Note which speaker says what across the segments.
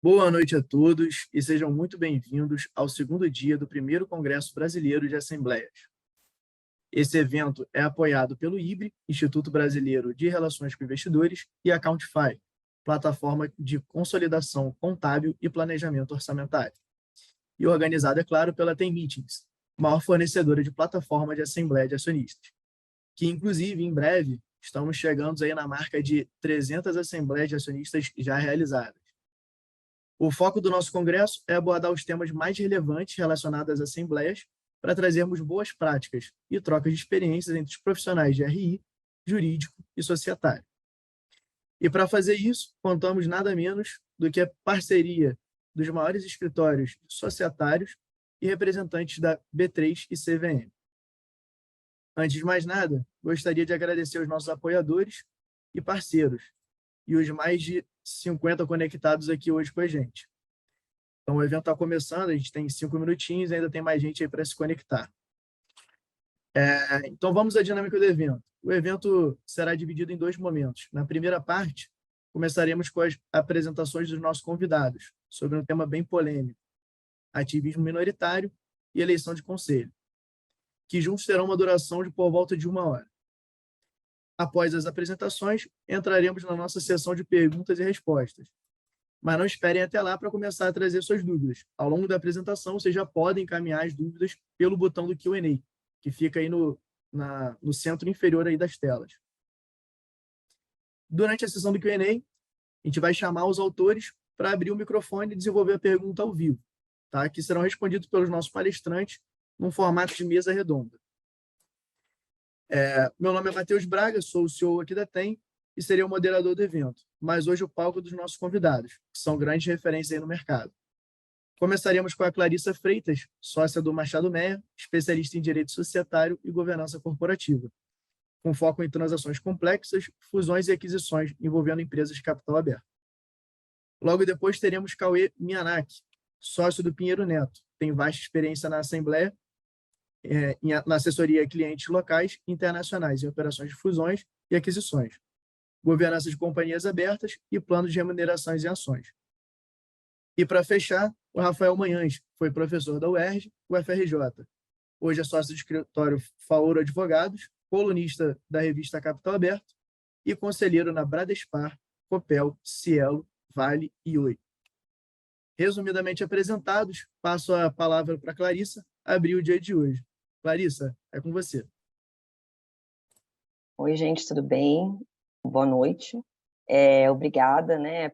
Speaker 1: Boa noite a todos e sejam muito bem-vindos ao segundo dia do primeiro Congresso Brasileiro de Assembleias. Esse evento é apoiado pelo IBRE, Instituto Brasileiro de Relações com Investidores, e a Countify, plataforma de consolidação contábil e planejamento orçamentário. E organizado, é claro, pela Tem Meetings, maior fornecedora de plataforma de assembleia de acionistas, que, inclusive, em breve, estamos chegando aí na marca de 300 assembleias de acionistas já realizadas. O foco do nosso congresso é abordar os temas mais relevantes relacionados às assembleias para trazermos boas práticas e trocas de experiências entre os profissionais de RI, jurídico e societário. E para fazer isso, contamos nada menos do que a parceria dos maiores escritórios societários e representantes da B3 e CVM. Antes de mais nada, gostaria de agradecer aos nossos apoiadores e parceiros e os mais de 50 conectados aqui hoje com a gente. Então, o evento está começando, a gente tem 5 minutinhos, ainda tem mais gente aí para se conectar. Então, vamos à dinâmica do evento. O evento será dividido em dois momentos. Na primeira parte, começaremos com as apresentações dos nossos convidados, sobre um tema bem polêmico, ativismo minoritário e eleição de conselho, que juntos terão uma duração de por volta de 1 hora. Após as apresentações, entraremos na nossa sessão de perguntas e respostas. Mas não esperem até lá para começar a trazer suas dúvidas. Ao longo da apresentação, vocês já podem encaminhar as dúvidas pelo botão do Q&A, que fica aí no centro inferior aí das telas. Durante a sessão do Q&A, a gente vai chamar os autores para abrir o microfone e desenvolver a pergunta ao vivo, tá? Que serão respondidos pelos nossos palestrantes num formato de mesa redonda. Meu nome é Matheus Braga, sou o CEO aqui da TEM e serei o moderador do evento, mas hoje o palco é dos nossos convidados, que são grandes referências aí no mercado. Começaremos com a Clarissa Freitas, sócia do Machado Meyer, especialista em direito societário e governança corporativa, com foco em transações complexas, fusões e aquisições envolvendo empresas de capital aberto. Logo depois teremos Cauê Mianaki, sócio do Pinheiro Neto, tem vasta experiência na Assembleia, na assessoria a clientes locais e internacionais em operações de fusões e aquisições, governança de companhias abertas e planos de remunerações e ações. E para fechar, o Rafael Manhães foi professor da UERJ, UFRJ. Hoje é sócio do escritório Faoro Advogados, colunista da revista Capital Aberto e conselheiro na Bradespar, Copel, Cielo, Vale e Oi. Resumidamente apresentados, passo a palavra para Clarissa abrir o dia de hoje. Clarissa, é com você.
Speaker 2: Oi, gente, tudo bem? Boa noite. Obrigada, né,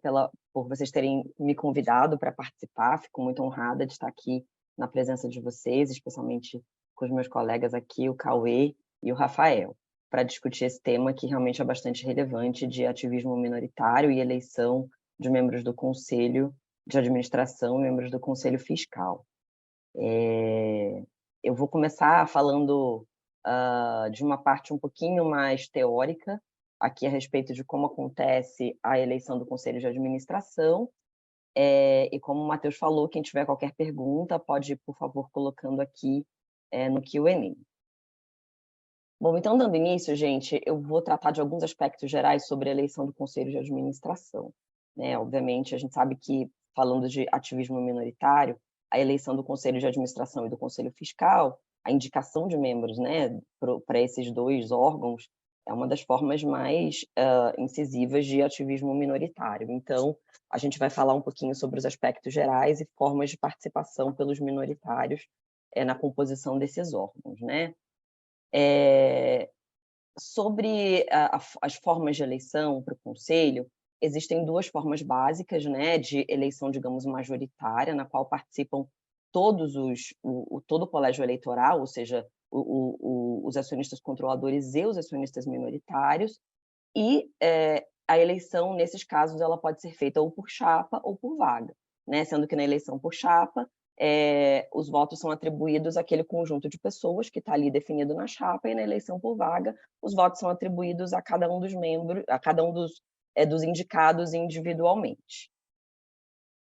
Speaker 2: por vocês terem me convidado para participar. Fico muito honrada de estar aqui na presença de vocês, especialmente com os meus colegas aqui, o Cauê e o Rafael, para discutir esse tema que realmente é bastante relevante de ativismo minoritário e eleição de membros do Conselho de Administração, membros do Conselho Fiscal. Eu vou começar falando de uma parte um pouquinho mais teórica, aqui a respeito de como acontece a eleição do Conselho de Administração, e como o Matheus falou, quem tiver qualquer pergunta pode, por favor, colocando aqui no Q&A. Bom, então, dando início, gente, eu vou tratar de alguns aspectos gerais sobre a eleição do Conselho de Administração. Obviamente, a gente sabe que, falando de ativismo minoritário, a eleição do Conselho de Administração e do Conselho Fiscal, a indicação de membros, né, para esses dois órgãos, é uma das formas mais incisivas de ativismo minoritário. Então, a gente vai falar um pouquinho sobre os aspectos gerais e formas de participação pelos minoritários na composição desses órgãos, né? Sobre as formas de eleição para o Conselho, existem duas formas básicas, né, de eleição, digamos, majoritária, na qual participam todo o colégio eleitoral, ou seja, os acionistas controladores e os acionistas minoritários, e a eleição, nesses casos, ela pode ser feita ou por chapa ou por vaga, né, sendo que na eleição por chapa, os votos são atribuídos àquele conjunto de pessoas que está ali definido na chapa, e na eleição por vaga, os votos são atribuídos a cada um dos membros, a cada um dos indicados individualmente.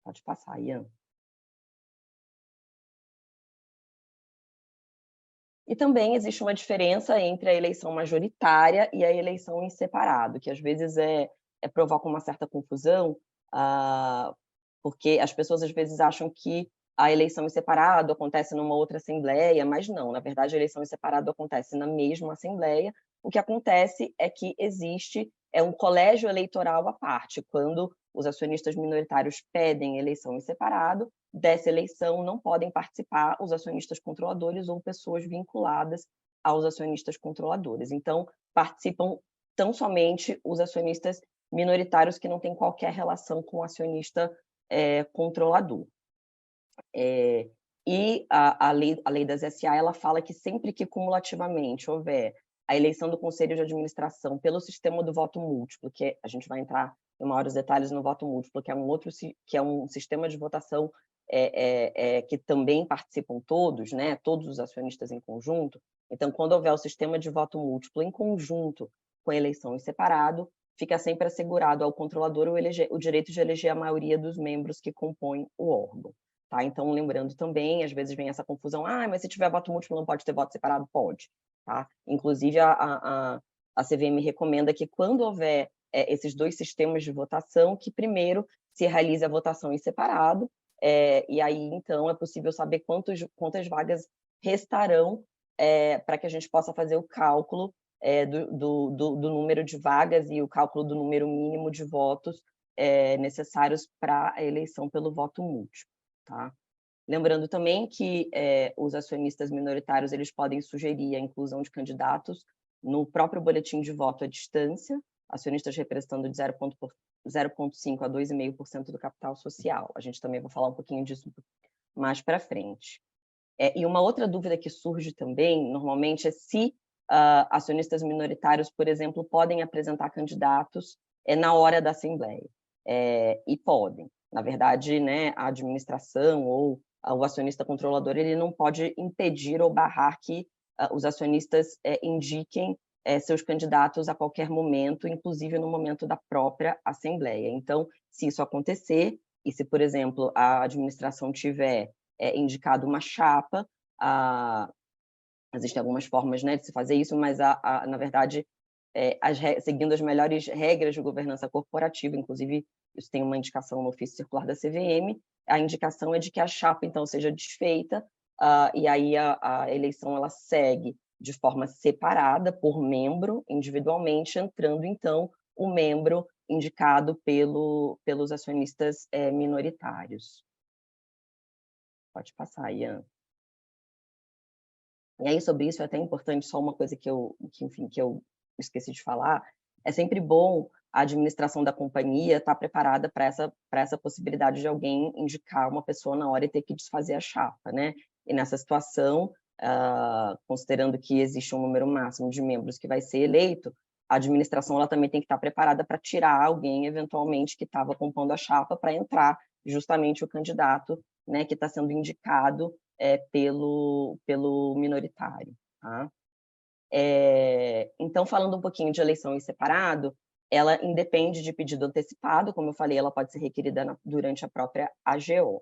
Speaker 2: Pode passar, Ian. E também existe uma diferença entre a eleição majoritária e a eleição em separado, que às vezes provoca uma certa confusão, porque as pessoas às vezes acham que a eleição em separado acontece numa outra assembleia, mas não, na verdade a eleição em separado acontece na mesma assembleia. O que acontece é que existe um colégio eleitoral à parte. Quando os acionistas minoritários pedem eleição em separado, dessa eleição não podem participar os acionistas controladores ou pessoas vinculadas aos acionistas controladores. Então, participam tão somente os acionistas minoritários que não têm qualquer relação com o acionista controlador. E a lei das SA, ela fala que sempre que cumulativamente houver a eleição do Conselho de Administração pelo sistema do voto múltiplo, que a gente vai entrar em maiores detalhes no voto múltiplo, que é um sistema de votação que também participam todos, né, todos os acionistas em conjunto. Então, quando houver o sistema de voto múltiplo em conjunto com a eleição em separado, fica sempre assegurado ao controlador o direito de eleger a maioria dos membros que compõem o órgão. Tá? Então, lembrando também, às vezes vem essa confusão, mas se tiver voto múltiplo não pode ter voto separado? Pode. Tá? Inclusive, a CVM recomenda que quando houver esses dois sistemas de votação, que primeiro se realize a votação em separado, e aí, então, é possível saber quantas vagas restarão para que a gente possa fazer o cálculo do número de vagas e o cálculo do número mínimo de votos necessários para a eleição pelo voto múltiplo. Tá? Lembrando também que os acionistas minoritários eles podem sugerir a inclusão de candidatos no próprio boletim de voto à distância, acionistas representando de 0,5% a 2,5% do capital social. A gente também vai falar um pouquinho disso mais para frente. E uma outra dúvida que surge também, normalmente, é se acionistas minoritários, por exemplo, podem apresentar candidatos na hora da Assembleia. E podem. Na verdade, né, a administração ou o acionista controlador ele não pode impedir ou barrar que os acionistas indiquem seus candidatos a qualquer momento, inclusive no momento da própria Assembleia. Então, se isso acontecer, e se, por exemplo, a administração tiver indicado uma chapa, existem algumas formas, né, de se fazer isso, mas, na verdade, seguindo as melhores regras de governança corporativa, inclusive isso tem uma indicação no ofício circular da CVM, a indicação é de que a chapa, então, seja desfeita, e aí a eleição ela segue de forma separada, por membro, individualmente, entrando, então, o membro indicado pelos acionistas minoritários. Pode passar, Ian. E aí, sobre isso, é até importante, só uma coisa que eu esqueci de falar, é sempre bom a administração da companhia estar preparada para essa possibilidade de alguém indicar uma pessoa na hora e ter que desfazer a chapa, né? E nessa situação, considerando que existe um número máximo de membros que vai ser eleito, a administração ela também tem que estar preparada para tirar alguém, eventualmente, que estava compondo a chapa para entrar justamente o candidato, né, que está sendo indicado pelo minoritário. Tá? Então, falando um pouquinho de eleição em separado, ela independe de pedido antecipado, como eu falei, ela pode ser requerida durante a própria AGO.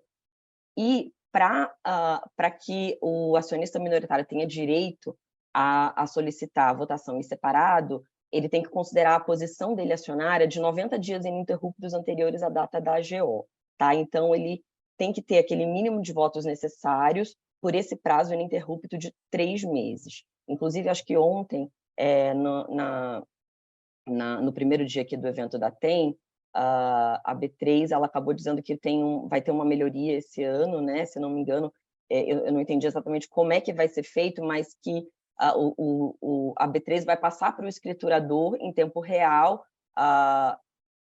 Speaker 2: E para que o acionista minoritário tenha direito a solicitar a votação em separado, ele tem que considerar a posição dele acionária de 90 dias ininterruptos anteriores à data da AGO. Tá? Então, ele tem que ter aquele mínimo de votos necessários por esse prazo ininterrupto de 3 meses. Inclusive, acho que ontem, no primeiro dia aqui do evento da TEM, a B3 ela acabou dizendo que vai ter uma melhoria esse ano, né? Se não me engano, eu não entendi exatamente como é que vai ser feito, mas que a B3 vai passar para o escriturador em tempo real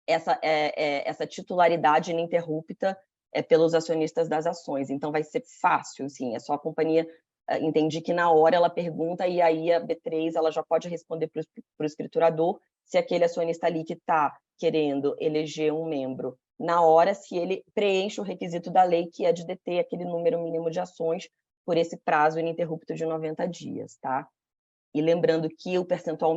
Speaker 2: essa titularidade ininterrupta pelos acionistas das ações. Então, vai ser fácil, assim, é só a companhia entender que na hora ela pergunta e aí a B3 ela já pode responder para o escriturador se aquele acionista ali que está querendo eleger um membro na hora, se ele preenche o requisito da lei, que é de deter aquele número mínimo de ações por esse prazo ininterrupto de 90 dias, tá? E lembrando que o percentual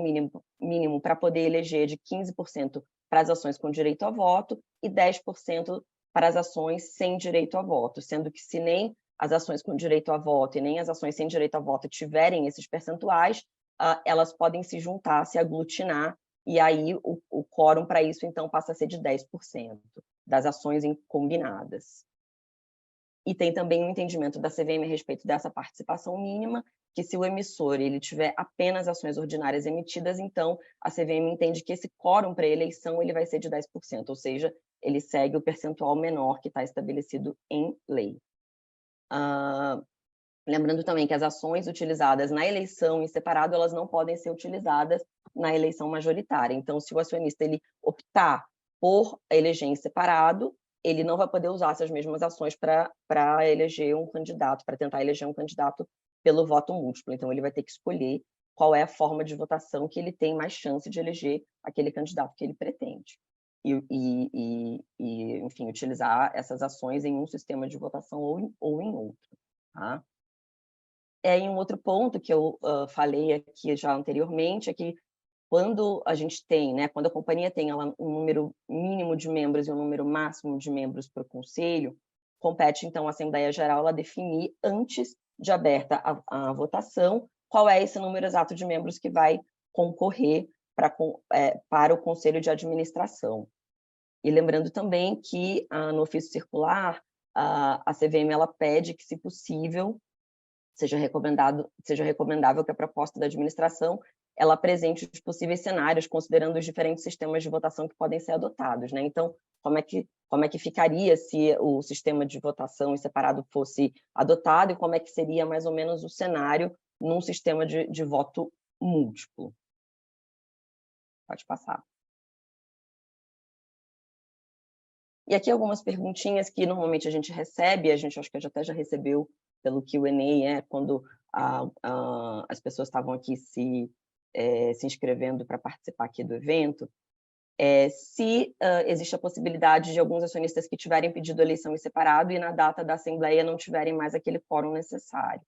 Speaker 2: mínimo para poder eleger é de 15% para as ações com direito a voto e 10% para as ações sem direito a voto, sendo que se nem as ações com direito a voto e nem as ações sem direito a voto tiverem esses percentuais, elas podem se juntar, se aglutinar, e aí o quórum para isso, então, passa a ser de 10%. das ações combinadas. E tem também um entendimento da CVM a respeito dessa participação mínima, que se o emissor ele tiver apenas ações ordinárias emitidas, então a CVM entende que esse quórum para a eleição ele vai ser de 10%, ou seja, ele segue o percentual menor que está estabelecido em lei. Lembrando também que as ações utilizadas na eleição em separado, elas não podem ser utilizadas na eleição majoritária. Então, se o acionista ele optar por eleger em separado, ele não vai poder usar essas mesmas ações para eleger um candidato, para tentar eleger um candidato pelo voto múltiplo. Então, ele vai ter que escolher qual é a forma de votação que ele tem mais chance de eleger aquele candidato que ele pretende. Enfim, utilizar essas ações em um sistema de votação ou em outro. Tá? Em um outro ponto que eu falei aqui já anteriormente, é que quando a gente tem, né, quando a companhia tem ela, um número mínimo de membros e um número máximo de membros para o conselho, compete, então, à Assembleia Geral ela definir, antes de aberta a votação, qual é esse número exato de membros que vai concorrer para o Conselho de Administração. E lembrando também que, no ofício circular, a CVM ela pede que, se possível, seja recomendável que a proposta da administração ela apresente os possíveis cenários, considerando os diferentes sistemas de votação que podem ser adotados, né? Então, como é que ficaria se o sistema de votação em separado fosse adotado e como é que seria mais ou menos o cenário num sistema de voto múltiplo? Pode passar. E aqui algumas perguntinhas que normalmente a gente recebe, a gente acho que até já recebeu pelo Q&A, quando as pessoas estavam aqui se inscrevendo para participar aqui do evento, se existe a possibilidade de alguns acionistas que tiverem pedido eleição em separado e na data da Assembleia não tiverem mais aquele quórum necessário.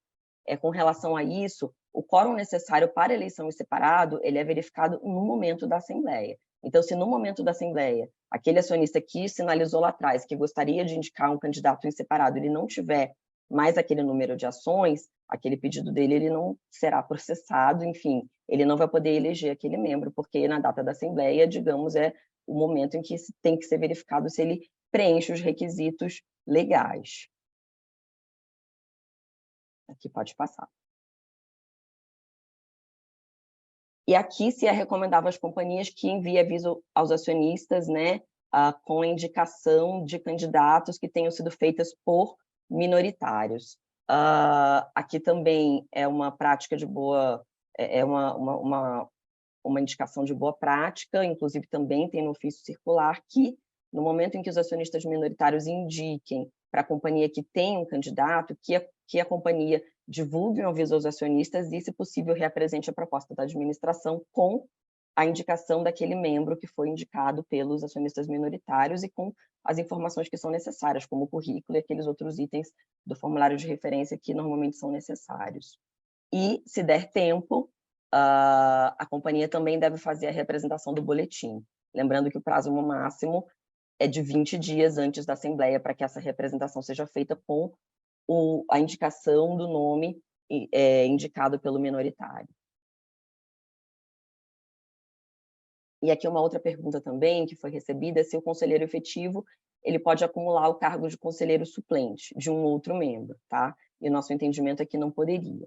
Speaker 2: Com relação a isso, o quórum necessário para eleição em separado, ele é verificado no momento da Assembleia. Então, se no momento da Assembleia, aquele acionista que sinalizou lá atrás que gostaria de indicar um candidato em separado, ele não tiver mais aquele número de ações, aquele pedido dele ele não será processado, enfim, ele não vai poder eleger aquele membro, porque na data da Assembleia, digamos, é o momento em que tem que ser verificado se ele preenche os requisitos legais. Aqui pode passar. E aqui se é recomendável às companhias que enviem aviso aos acionistas, né, com a indicação de candidatos que tenham sido feitas por minoritários. Aqui também é uma prática de boa, uma indicação de boa prática, inclusive também tem no ofício circular que, no momento em que os acionistas minoritários indiquem para a companhia que tem um candidato, que a companhia divulgue um aviso aos acionistas e, se possível, reapresente a proposta da administração com a indicação daquele membro que foi indicado pelos acionistas minoritários e com as informações que são necessárias, como o currículo e aqueles outros itens do formulário de referência que normalmente são necessários. E, se der tempo, a companhia também deve fazer a reapresentação do boletim. Lembrando que o prazo máximo é de 20 dias antes da Assembleia para que essa representação seja feita com a indicação do nome indicado pelo minoritário. E aqui uma outra pergunta também que foi recebida, se o conselheiro efetivo ele pode acumular o cargo de conselheiro suplente de um outro membro, tá? E o nosso entendimento é que não poderia.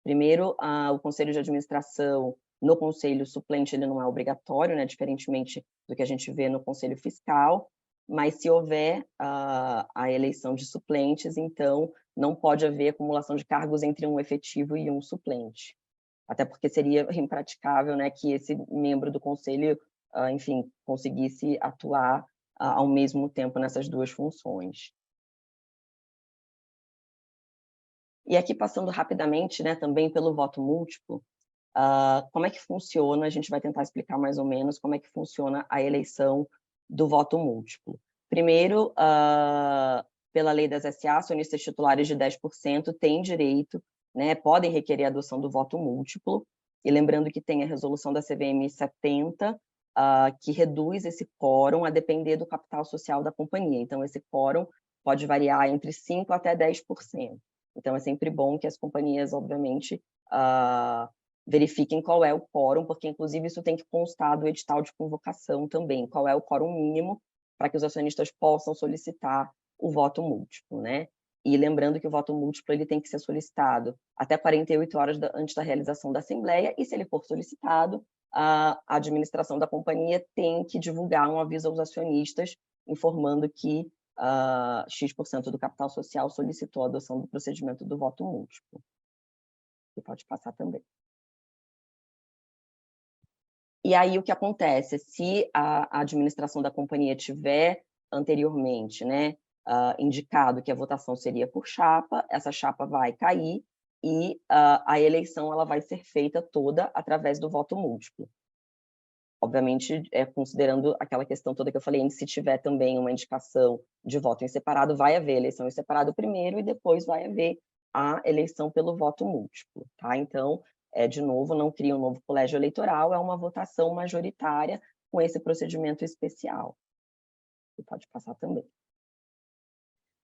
Speaker 2: Primeiro, o conselho de administração, no conselho suplente, ele não é obrigatório, né? Diferentemente do que a gente vê no conselho fiscal, mas se houver a eleição de suplentes, então não pode haver acumulação de cargos entre um efetivo e um suplente. Até porque seria impraticável, né, que esse membro do conselho, enfim, conseguisse atuar ao mesmo tempo nessas duas funções. E aqui, passando rapidamente, né, também pelo voto múltiplo, como é que funciona, a gente vai tentar explicar mais ou menos como é que funciona a eleição do voto múltiplo. Primeiro, pela lei das SA, acionistas titulares de 10% têm direito, né, podem requerer a adoção do voto múltiplo, e lembrando que tem a resolução da CVM 70, que reduz esse quórum a depender do capital social da companhia. Então, esse quórum pode variar entre 5% até 10%. Então, é sempre bom que as companhias, obviamente, verifiquem qual é o quórum, porque, inclusive, isso tem que constar do edital de convocação também, qual é o quórum mínimo para que os acionistas possam solicitar o voto múltiplo, né? E lembrando que o voto múltiplo ele tem que ser solicitado até 48 horas antes da realização da assembleia, e se ele for solicitado, a administração da companhia tem que divulgar um aviso aos acionistas informando que X% do capital social solicitou a adoção do procedimento do voto múltiplo. Você pode passar também. E aí o que acontece? Se a administração da companhia tiver anteriormente, né, indicado que a votação seria por chapa, essa chapa vai cair e a eleição ela vai ser feita toda através do voto múltiplo. Obviamente, considerando aquela questão toda que eu falei, se tiver também uma indicação de voto em separado, vai haver eleição em separado primeiro e depois vai haver a eleição pelo voto múltiplo, tá? Então, de novo, não cria um novo colégio eleitoral, é uma votação majoritária com esse procedimento especial. Você pode passar também.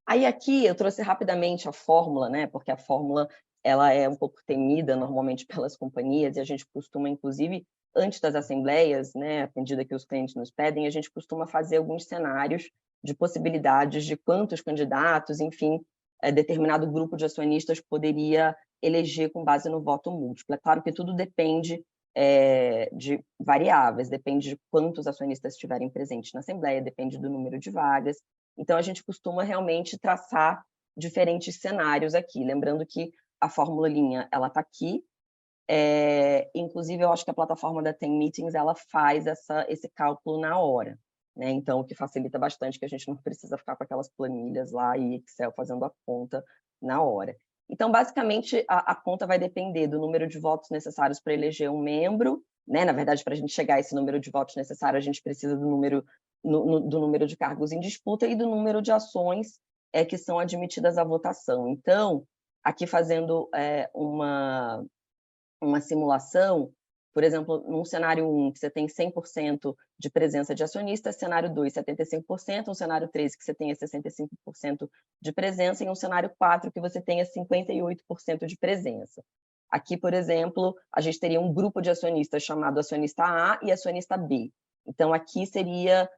Speaker 2: Aí aqui eu trouxe rapidamente a fórmula, né? Porque a fórmula ela é um pouco temida normalmente pelas companhias e a gente costuma, inclusive, antes das assembleias, né, à medida que os clientes nos pedem, a gente costuma fazer alguns cenários de possibilidades de quantos candidatos, enfim, determinado grupo de acionistas poderia eleger com base no voto múltiplo. É claro que tudo depende de variáveis, depende de quantos acionistas estiverem presentes na assembleia, depende do número de vagas. Então, a gente costuma realmente traçar diferentes cenários aqui. Lembrando que a fórmulazinha, ela está aqui. Inclusive, eu acho que a plataforma da Tem Meetings, ela faz esse cálculo na hora, né? Então, o que facilita bastante, que a gente não precisa ficar com aquelas planilhas lá e Excel fazendo a conta na hora. Então, basicamente, a conta vai depender do número de votos necessários para eleger um membro, né? Na verdade, para a gente chegar a esse número de votos necessário, a gente precisa do número de cargos em disputa e do número de ações que são admitidas à votação. Então, aqui fazendo uma simulação, por exemplo, num cenário 1, que você tem 100% de presença de acionistas, cenário 2, 75%, um cenário 3, que você tenha 65% de presença, e um cenário 4, que você tenha 58% de presença. Aqui, por exemplo, a gente teria um grupo de acionistas chamado acionista A e acionista B. Então, aqui seria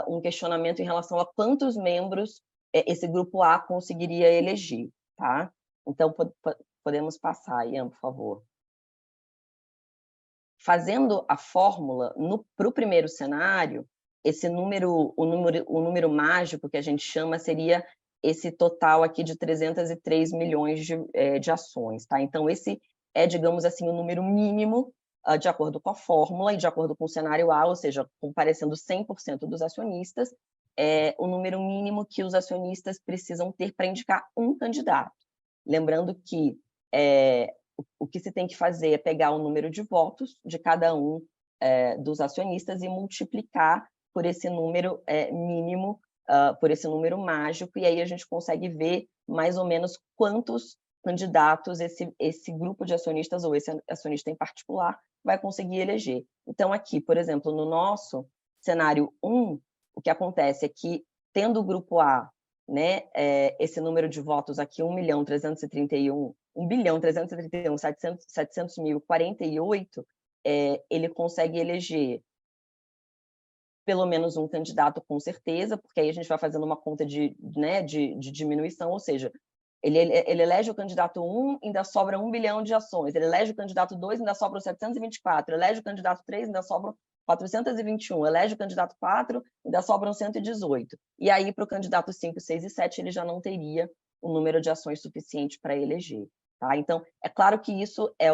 Speaker 2: um questionamento em relação a quantos membros esse grupo A conseguiria eleger, tá? Então, podemos passar, Ian, por favor. Fazendo a fórmula para o primeiro cenário, o número mágico que a gente chama seria esse total aqui de 303 milhões de ações, tá? Então, esse é, digamos assim, o número mínimo de acordo com a fórmula e de acordo com o cenário A, ou seja, comparecendo 100% dos acionistas, o número mínimo que os acionistas precisam ter para indicar um candidato. Lembrando que o que se tem que fazer é pegar o número de votos de cada um dos acionistas e multiplicar por esse número mínimo, por esse número mágico, e aí a gente consegue ver mais ou menos quantos candidatos esse grupo de acionistas, ou esse acionista em particular, vai conseguir eleger. Então, aqui, por exemplo, no nosso cenário 1, o que acontece é que, tendo o grupo A, né, esse número de votos aqui, 1.331.700.048, ele consegue eleger pelo menos um candidato com certeza, porque aí a gente vai fazendo uma conta de diminuição, ou seja, ele elege o candidato 1, ainda sobra 1 bilhão de ações, ele elege o candidato 2, ainda sobram 724, elege o candidato 3, ainda sobram 421, elege o candidato 4, ainda sobram 118. E aí, para o candidato 5, 6 e 7, ele já não teria o número de ações suficiente para eleger. Tá? Então, é claro que isso é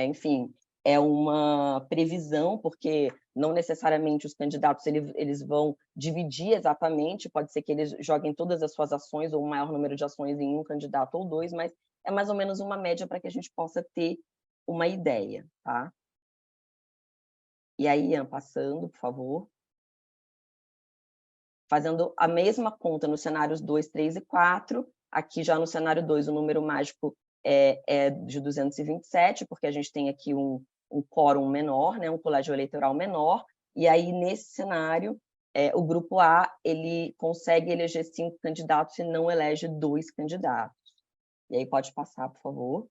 Speaker 2: enfim, é uma previsão, porque não necessariamente os candidatos eles vão dividir exatamente, pode ser que eles joguem todas as suas ações ou o maior número de ações em um candidato ou dois, mas é mais ou menos uma média para que a gente possa ter uma ideia, tá? E aí, Ian, passando, por favor. Fazendo a mesma conta nos cenários 2, 3 e 4, aqui já no cenário 2 o número mágico é de 227, porque a gente tem aqui um quórum menor, né, um colégio eleitoral menor, e aí nesse cenário o grupo A ele consegue eleger 5 candidatos e não elege 2 candidatos. E aí pode passar, por favor.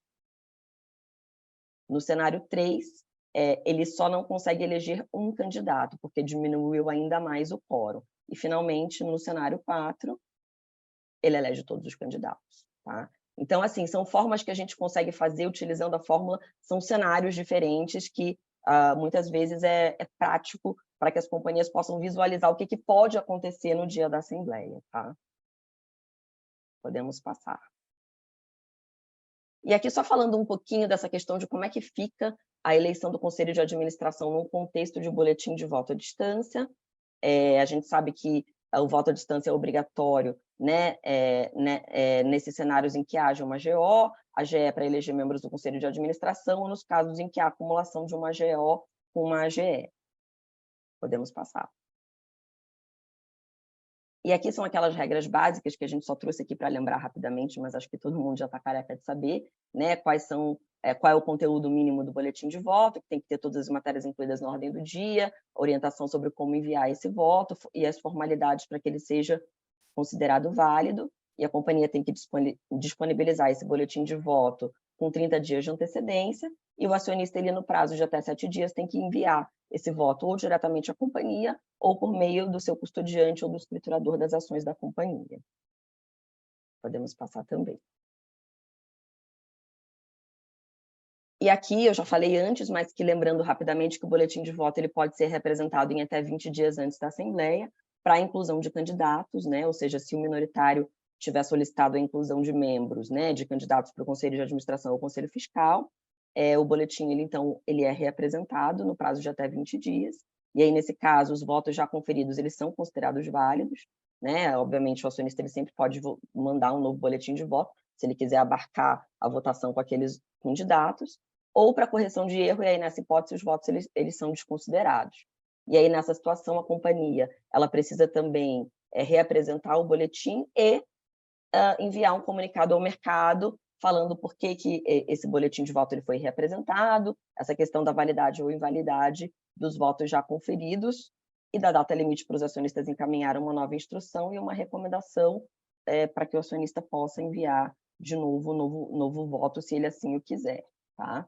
Speaker 2: No cenário 3, ele só não consegue eleger um candidato, porque diminuiu ainda mais o quórum. E, finalmente, no cenário 4, ele elege todos os candidatos, tá? Então, assim, são formas que a gente consegue fazer utilizando a fórmula, são cenários diferentes que, muitas vezes, é prático para que as companhias possam visualizar o que pode acontecer no dia da Assembleia, tá? Podemos passar. E aqui só falando um pouquinho dessa questão de como é que fica a eleição do Conselho de Administração num contexto de boletim de voto à distância. A gente sabe que o voto à distância é obrigatório, né, nesses cenários em que haja uma GO, a GE é para eleger membros do Conselho de Administração, ou nos casos em que há acumulação de uma GO com uma AGE. Podemos passar. E aqui são aquelas regras básicas que a gente só trouxe aqui para lembrar rapidamente, mas acho que todo mundo já está careca de saber, né? Qual é o conteúdo mínimo do boletim de voto, que tem que ter todas as matérias incluídas na ordem do dia, orientação sobre como enviar esse voto e as formalidades para que ele seja considerado válido, e a companhia tem que disponibilizar esse boletim de voto com 30 dias de antecedência, e o acionista, ele, no prazo de até 7 dias, tem que enviar esse voto ou diretamente à companhia, ou por meio do seu custodiante ou do escriturador das ações da companhia. Podemos passar também. E aqui, eu já falei antes, mas que lembrando rapidamente que o boletim de voto ele pode ser representado em até 20 dias antes da Assembleia, para a inclusão de candidatos, né? Ou seja, se o minoritário tiver solicitado a inclusão de membros, né, de candidatos para o Conselho de Administração ou Conselho Fiscal, o boletim, ele é reapresentado no prazo de até 20 dias, e aí, nesse caso, os votos já conferidos, eles são considerados válidos, né? Obviamente, o acionista ele sempre pode mandar um novo boletim de voto, se ele quiser abarcar a votação com aqueles candidatos, ou para correção de erro, e aí, nessa hipótese, os votos eles são desconsiderados. E aí, nessa situação, a companhia ela precisa também reapresentar o boletim e enviar um comunicado ao mercado falando por que esse boletim de voto ele foi reapresentado, essa questão da validade ou invalidade dos votos já conferidos e da data limite para os acionistas encaminhar uma nova instrução e uma recomendação para que o acionista possa enviar de novo voto, se ele assim o quiser, tá?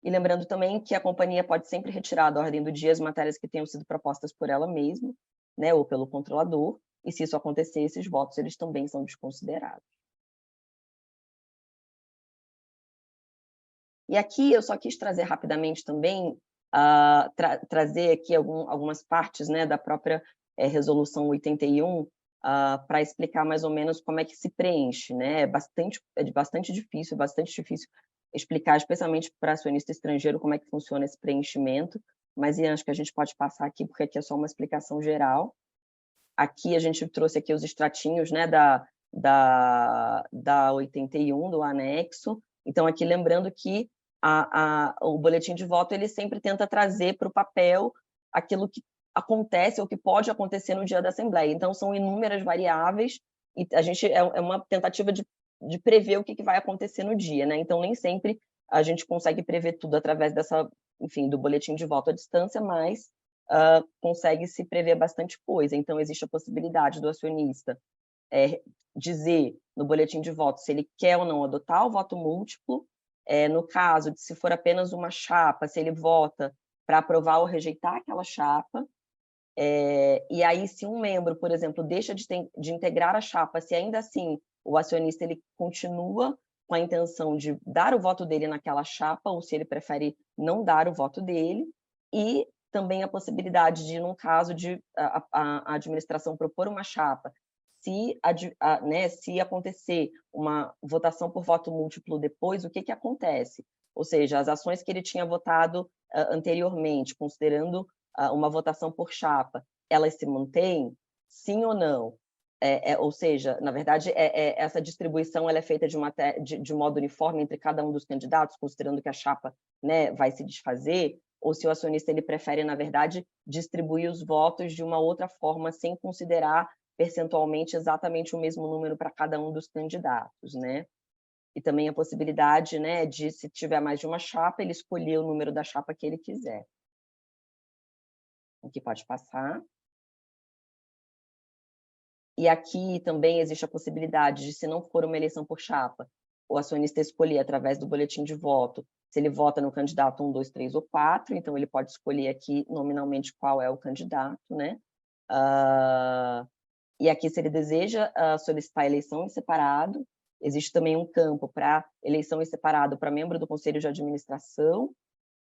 Speaker 2: E lembrando também que a companhia pode sempre retirar da ordem do dia as matérias que tenham sido propostas por ela mesma, né, ou pelo controlador, e se isso acontecer, esses votos eles também são desconsiderados. E aqui eu só quis trazer rapidamente também, trazer aqui algumas partes, né, da própria resolução 81, para explicar mais ou menos como é que se preenche, né? É bastante difícil explicar, especialmente para acionista estrangeiro, como é que funciona esse preenchimento, mas acho que a gente pode passar aqui, porque aqui é só uma explicação geral. Aqui a gente trouxe aqui os extratinhos, né, da 81, do anexo. Então, aqui lembrando que o boletim de voto ele sempre tenta trazer para o papel aquilo que acontece ou que pode acontecer no dia da Assembleia. Então, são inúmeras variáveis e a gente é uma tentativa de prever o que vai acontecer no dia, né? Então, nem sempre a gente consegue prever tudo através enfim, do boletim de voto à distância, mas consegue se prever bastante coisa. Então, existe a possibilidade do acionista dizer no boletim de voto se ele quer ou não adotar o voto múltiplo, no caso de se for apenas uma chapa, se ele vota para aprovar ou rejeitar aquela chapa, e aí se um membro, por exemplo, deixa de integrar a chapa, se ainda assim o acionista ele continua com a intenção de dar o voto dele naquela chapa, ou se ele prefere não dar o voto dele, e também a possibilidade de, num caso de a administração propor uma chapa, se acontecer uma votação por voto múltiplo depois, o que acontece? Ou seja, as ações que ele tinha votado anteriormente, considerando uma votação por chapa, elas se mantêm? Sim ou não? Ou seja, na verdade, essa distribuição ela é feita de modo uniforme entre cada um dos candidatos, considerando que a chapa, né, vai se desfazer, ou se o acionista ele prefere, na verdade, distribuir os votos de uma outra forma, sem considerar percentualmente exatamente o mesmo número para cada um dos candidatos, né? E também a possibilidade, né, de, se tiver mais de uma chapa, ele escolher o número da chapa que ele quiser. Aqui pode passar. E aqui também existe a possibilidade de, se não for uma eleição por chapa, o acionista escolher através do boletim de voto se ele vota no candidato 1, 2, 3 ou 4, então ele pode escolher aqui nominalmente qual é o candidato, né? E aqui, se ele deseja solicitar eleição em separado, existe também um campo para eleição em separado para membro do Conselho de Administração,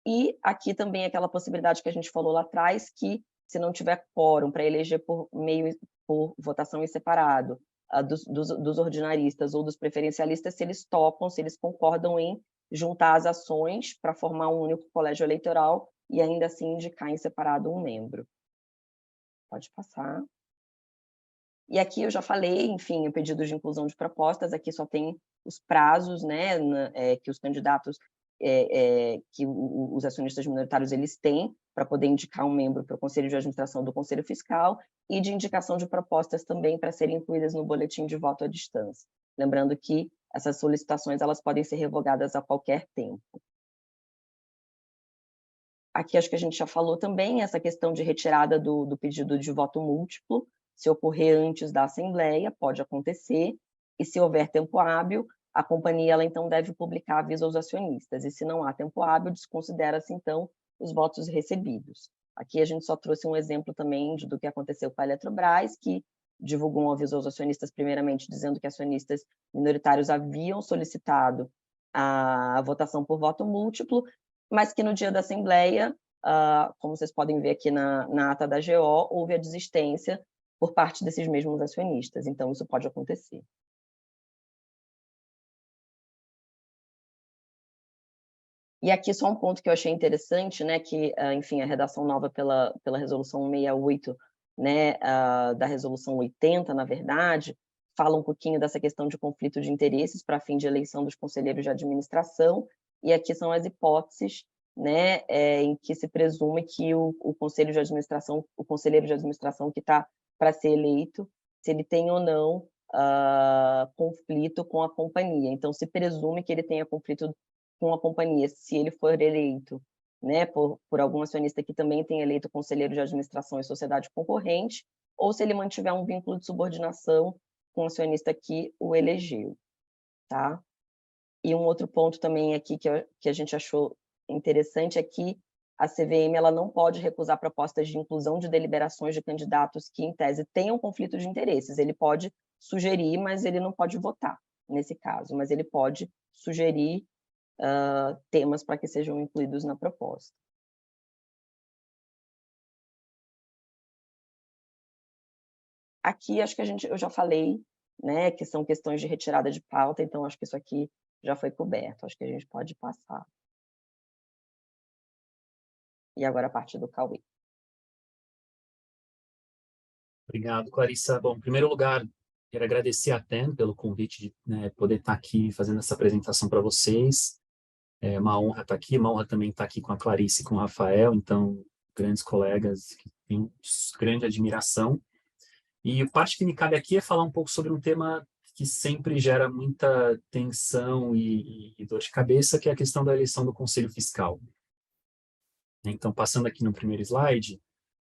Speaker 2: e aqui também aquela possibilidade que a gente falou lá atrás, que se não tiver quórum para eleger por votação em separado dos ordinaristas ou dos preferencialistas, se eles topam, se eles concordam em juntar as ações para formar um único colégio eleitoral e ainda assim indicar em separado um membro. Pode passar. E aqui eu já falei, enfim, o pedido de inclusão de propostas, aqui só tem os prazos, né, que os candidatos, que os acionistas minoritários eles têm para poder indicar um membro para o Conselho de Administração do Conselho Fiscal e de indicação de propostas também para serem incluídas no boletim de voto à distância. Lembrando que essas solicitações elas podem ser revogadas a qualquer tempo. Aqui acho que a gente já falou também essa questão de retirada do pedido de voto múltiplo. Se ocorrer antes da Assembleia, pode acontecer, e se houver tempo hábil, a companhia ela, então deve publicar aviso aos acionistas, e se não há tempo hábil, desconsidera-se então os votos recebidos. Aqui a gente só trouxe um exemplo também do que aconteceu com a Eletrobras, que divulgou um aviso aos acionistas, primeiramente dizendo que acionistas minoritários haviam solicitado a votação por voto múltiplo, mas que no dia da Assembleia, como vocês podem ver aqui na ata da GO, houve a desistência por parte desses mesmos acionistas. Então, isso pode acontecer. E aqui só um ponto que eu achei interessante, né, que, enfim, a redação nova pela Resolução 68, né, da Resolução 80, na verdade, fala um pouquinho dessa questão de conflito de interesses para fim de eleição dos conselheiros de administração, e aqui são as hipóteses, né, em que se presume que o conselho de administração, o conselheiro de administração que está para ser eleito, se ele tem ou não conflito com a companhia. Então, se presume que ele tenha conflito com a companhia, se ele for eleito, né, por algum acionista que também tenha eleito conselheiro de administração e sociedade concorrente, ou se ele mantiver um vínculo de subordinação com o acionista que o elegeu, tá? E um outro ponto também aqui que a gente achou interessante é que a CVM ela não pode recusar propostas de inclusão de deliberações de candidatos que, em tese, tenham conflito de interesses. Ele pode sugerir, mas ele não pode votar, nesse caso. Mas ele pode sugerir temas para que sejam incluídos na proposta. Aqui, acho que eu já falei, né, que são questões de retirada de pauta, então acho que isso aqui já foi coberto. Acho que a gente pode passar. E agora a parte do Cauê.
Speaker 3: Obrigado, Clarissa. Bom, em primeiro lugar, quero agradecer a TEM pelo convite de, né, poder estar aqui fazendo essa apresentação para vocês. É uma honra estar aqui, uma honra também estar aqui com a Clarice e com o Rafael, então, grandes colegas que tenho grande admiração. E a parte que me cabe aqui é falar um pouco sobre um tema que sempre gera muita tensão e dor de cabeça, que é a questão da eleição do Conselho Fiscal. Então, passando aqui no primeiro slide,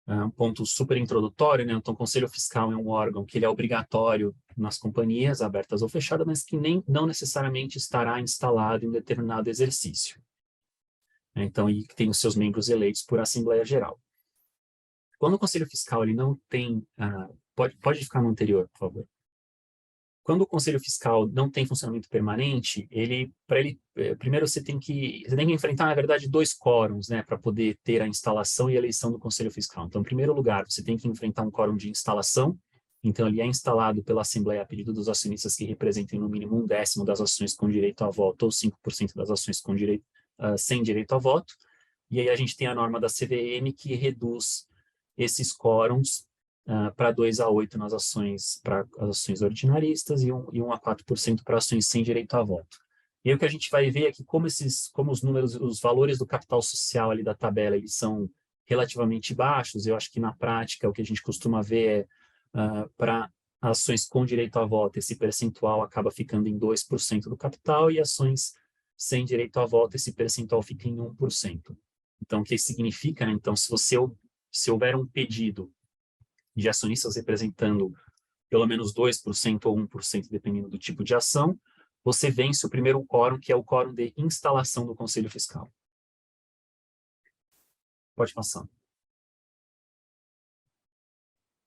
Speaker 3: um ponto super introdutório, né? Então, o Conselho Fiscal é um órgão que ele é obrigatório nas companhias, abertas ou fechadas, mas que não necessariamente estará instalado em determinado exercício. Então, e que tem os seus membros eleitos por Assembleia Geral. Quando o Conselho Fiscal ele não tem... pode ficar no anterior, por favor. Quando o Conselho Fiscal não tem funcionamento permanente, primeiro você tem que enfrentar, na verdade, 2 quórums, né, para poder ter a instalação e a eleição do Conselho Fiscal. Então, em primeiro lugar, você tem que enfrentar um quórum de instalação. Então, ele é instalado pela Assembleia a pedido dos acionistas que representem no mínimo 1/10 das ações com direito a voto ou 5% das ações com sem direito a voto. E aí a gente tem a norma da CVM que reduz esses quórums para 2/8 nas ações, para as ações ordinaristas e 1/4% para ações sem direito a voto. E aí o que a gente vai ver é que como os números, os valores do capital social ali da tabela, eles são relativamente baixos, eu acho que na prática o que a gente costuma ver é para ações com direito a voto, esse percentual acaba ficando em 2% do capital e ações sem direito a voto, esse percentual fica em 1%. Então, o que significa, né? Então, se houver um pedido de acionistas representando pelo menos 2% ou 1%, dependendo do tipo de ação, você vence o primeiro quórum, que é o quórum de instalação do Conselho Fiscal. Pode passar.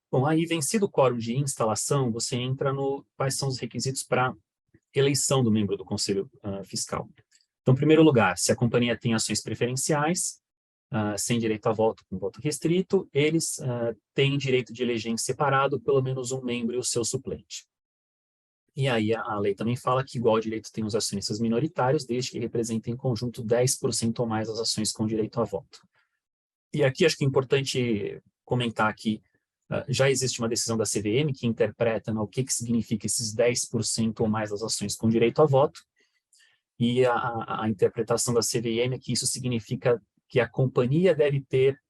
Speaker 3: Bom, aí, vencido o quórum de instalação, você entra no quais são os requisitos para eleição do membro do Conselho Fiscal. Então, em primeiro lugar, se a companhia tem ações preferenciais, sem direito a voto, com voto restrito, eles têm direito de eleger em separado pelo menos um membro e o seu suplente. E aí a lei também fala que igual direito tem os acionistas minoritários, desde que representem em conjunto 10% ou mais das ações com direito a voto. E aqui acho que é importante comentar que já existe uma decisão da CVM que interpreta o que significa esses 10% ou mais das ações com direito a voto, e a interpretação da CVM é que isso significa que a companhia deve ter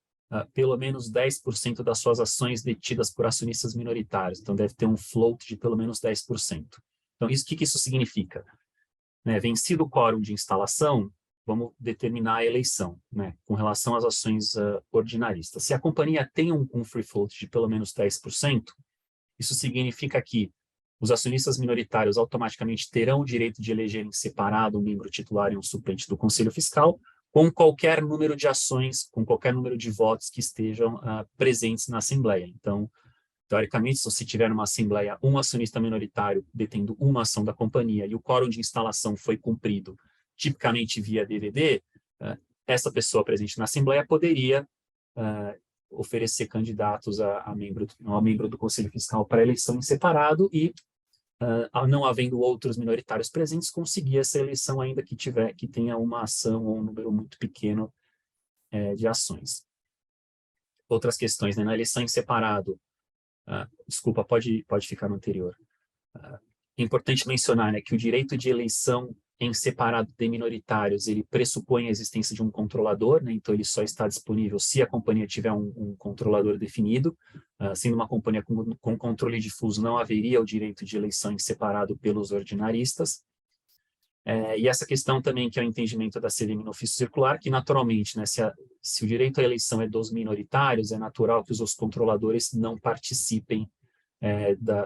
Speaker 3: pelo menos 10% das suas ações detidas por acionistas minoritários, então deve ter um float de pelo menos 10%. Então, o que isso significa? Vencido o quórum de instalação, vamos determinar a eleição, com relação às ações ordinaristas. Se a companhia tem um free float de pelo menos 10%, isso significa que os acionistas minoritários automaticamente terão o direito de eleger em separado um membro titular e um suplente do Conselho Fiscal, com qualquer número de ações, com qualquer número de votos que estejam presentes na Assembleia. Então, teoricamente, se você tiver numa Assembleia um acionista minoritário detendo uma ação da companhia e o quórum de instalação foi cumprido, tipicamente via DVD, essa pessoa presente na Assembleia poderia oferecer candidatos ao membro do Conselho Fiscal para eleição em separado e, não havendo outros minoritários presentes, conseguir essa eleição ainda que tenha uma ação ou um número muito pequeno de ações. Outras questões, na eleição em separado, desculpa, pode ficar no anterior. É importante mencionar que o direito de eleição em separado de minoritários, ele pressupõe a existência de um controlador, então ele só está disponível se a companhia tiver um controlador definido. Sendo uma companhia com controle difuso, não haveria o direito de eleição em separado pelos ordinaristas. E essa questão também, que é o entendimento da CVM no ofício circular, que naturalmente, se o direito à eleição é dos minoritários, é natural que os controladores não participem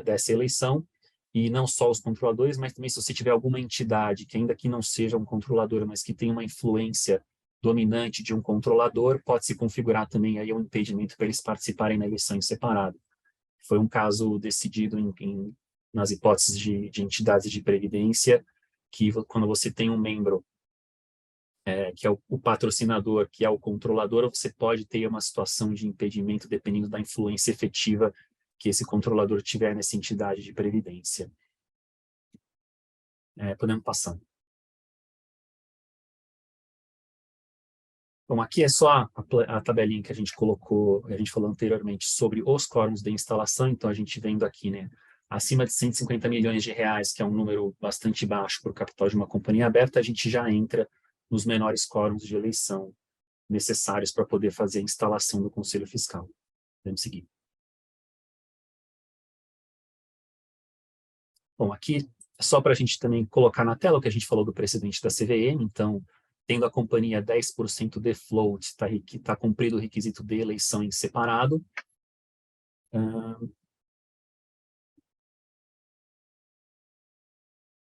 Speaker 3: dessa eleição, e não só os controladores, mas também se você tiver alguma entidade que ainda que não seja um controlador, mas que tenha uma influência dominante de um controlador, pode se configurar também aí um impedimento para eles participarem na eleição em separado. Foi um caso decidido nas hipóteses de entidades de previdência, que quando você tem um membro que é o patrocinador, que é o controlador, você pode ter uma situação de impedimento dependendo da influência efetiva que esse controlador tiver nessa entidade de previdência. Podemos passar. Bom, aqui é só a tabelinha que a gente colocou, a gente falou anteriormente sobre os quórums de instalação, então a gente vendo aqui, acima de 150 milhões de reais, que é um número bastante baixo para o capital de uma companhia aberta, a gente já entra nos menores quórums de eleição necessários para poder fazer a instalação do Conselho Fiscal. Vamos seguir. Bom, aqui é só para a gente também colocar na tela o que a gente falou do precedente da CVM, então, tendo a companhia 10% de float, está cumprido o requisito de eleição em separado.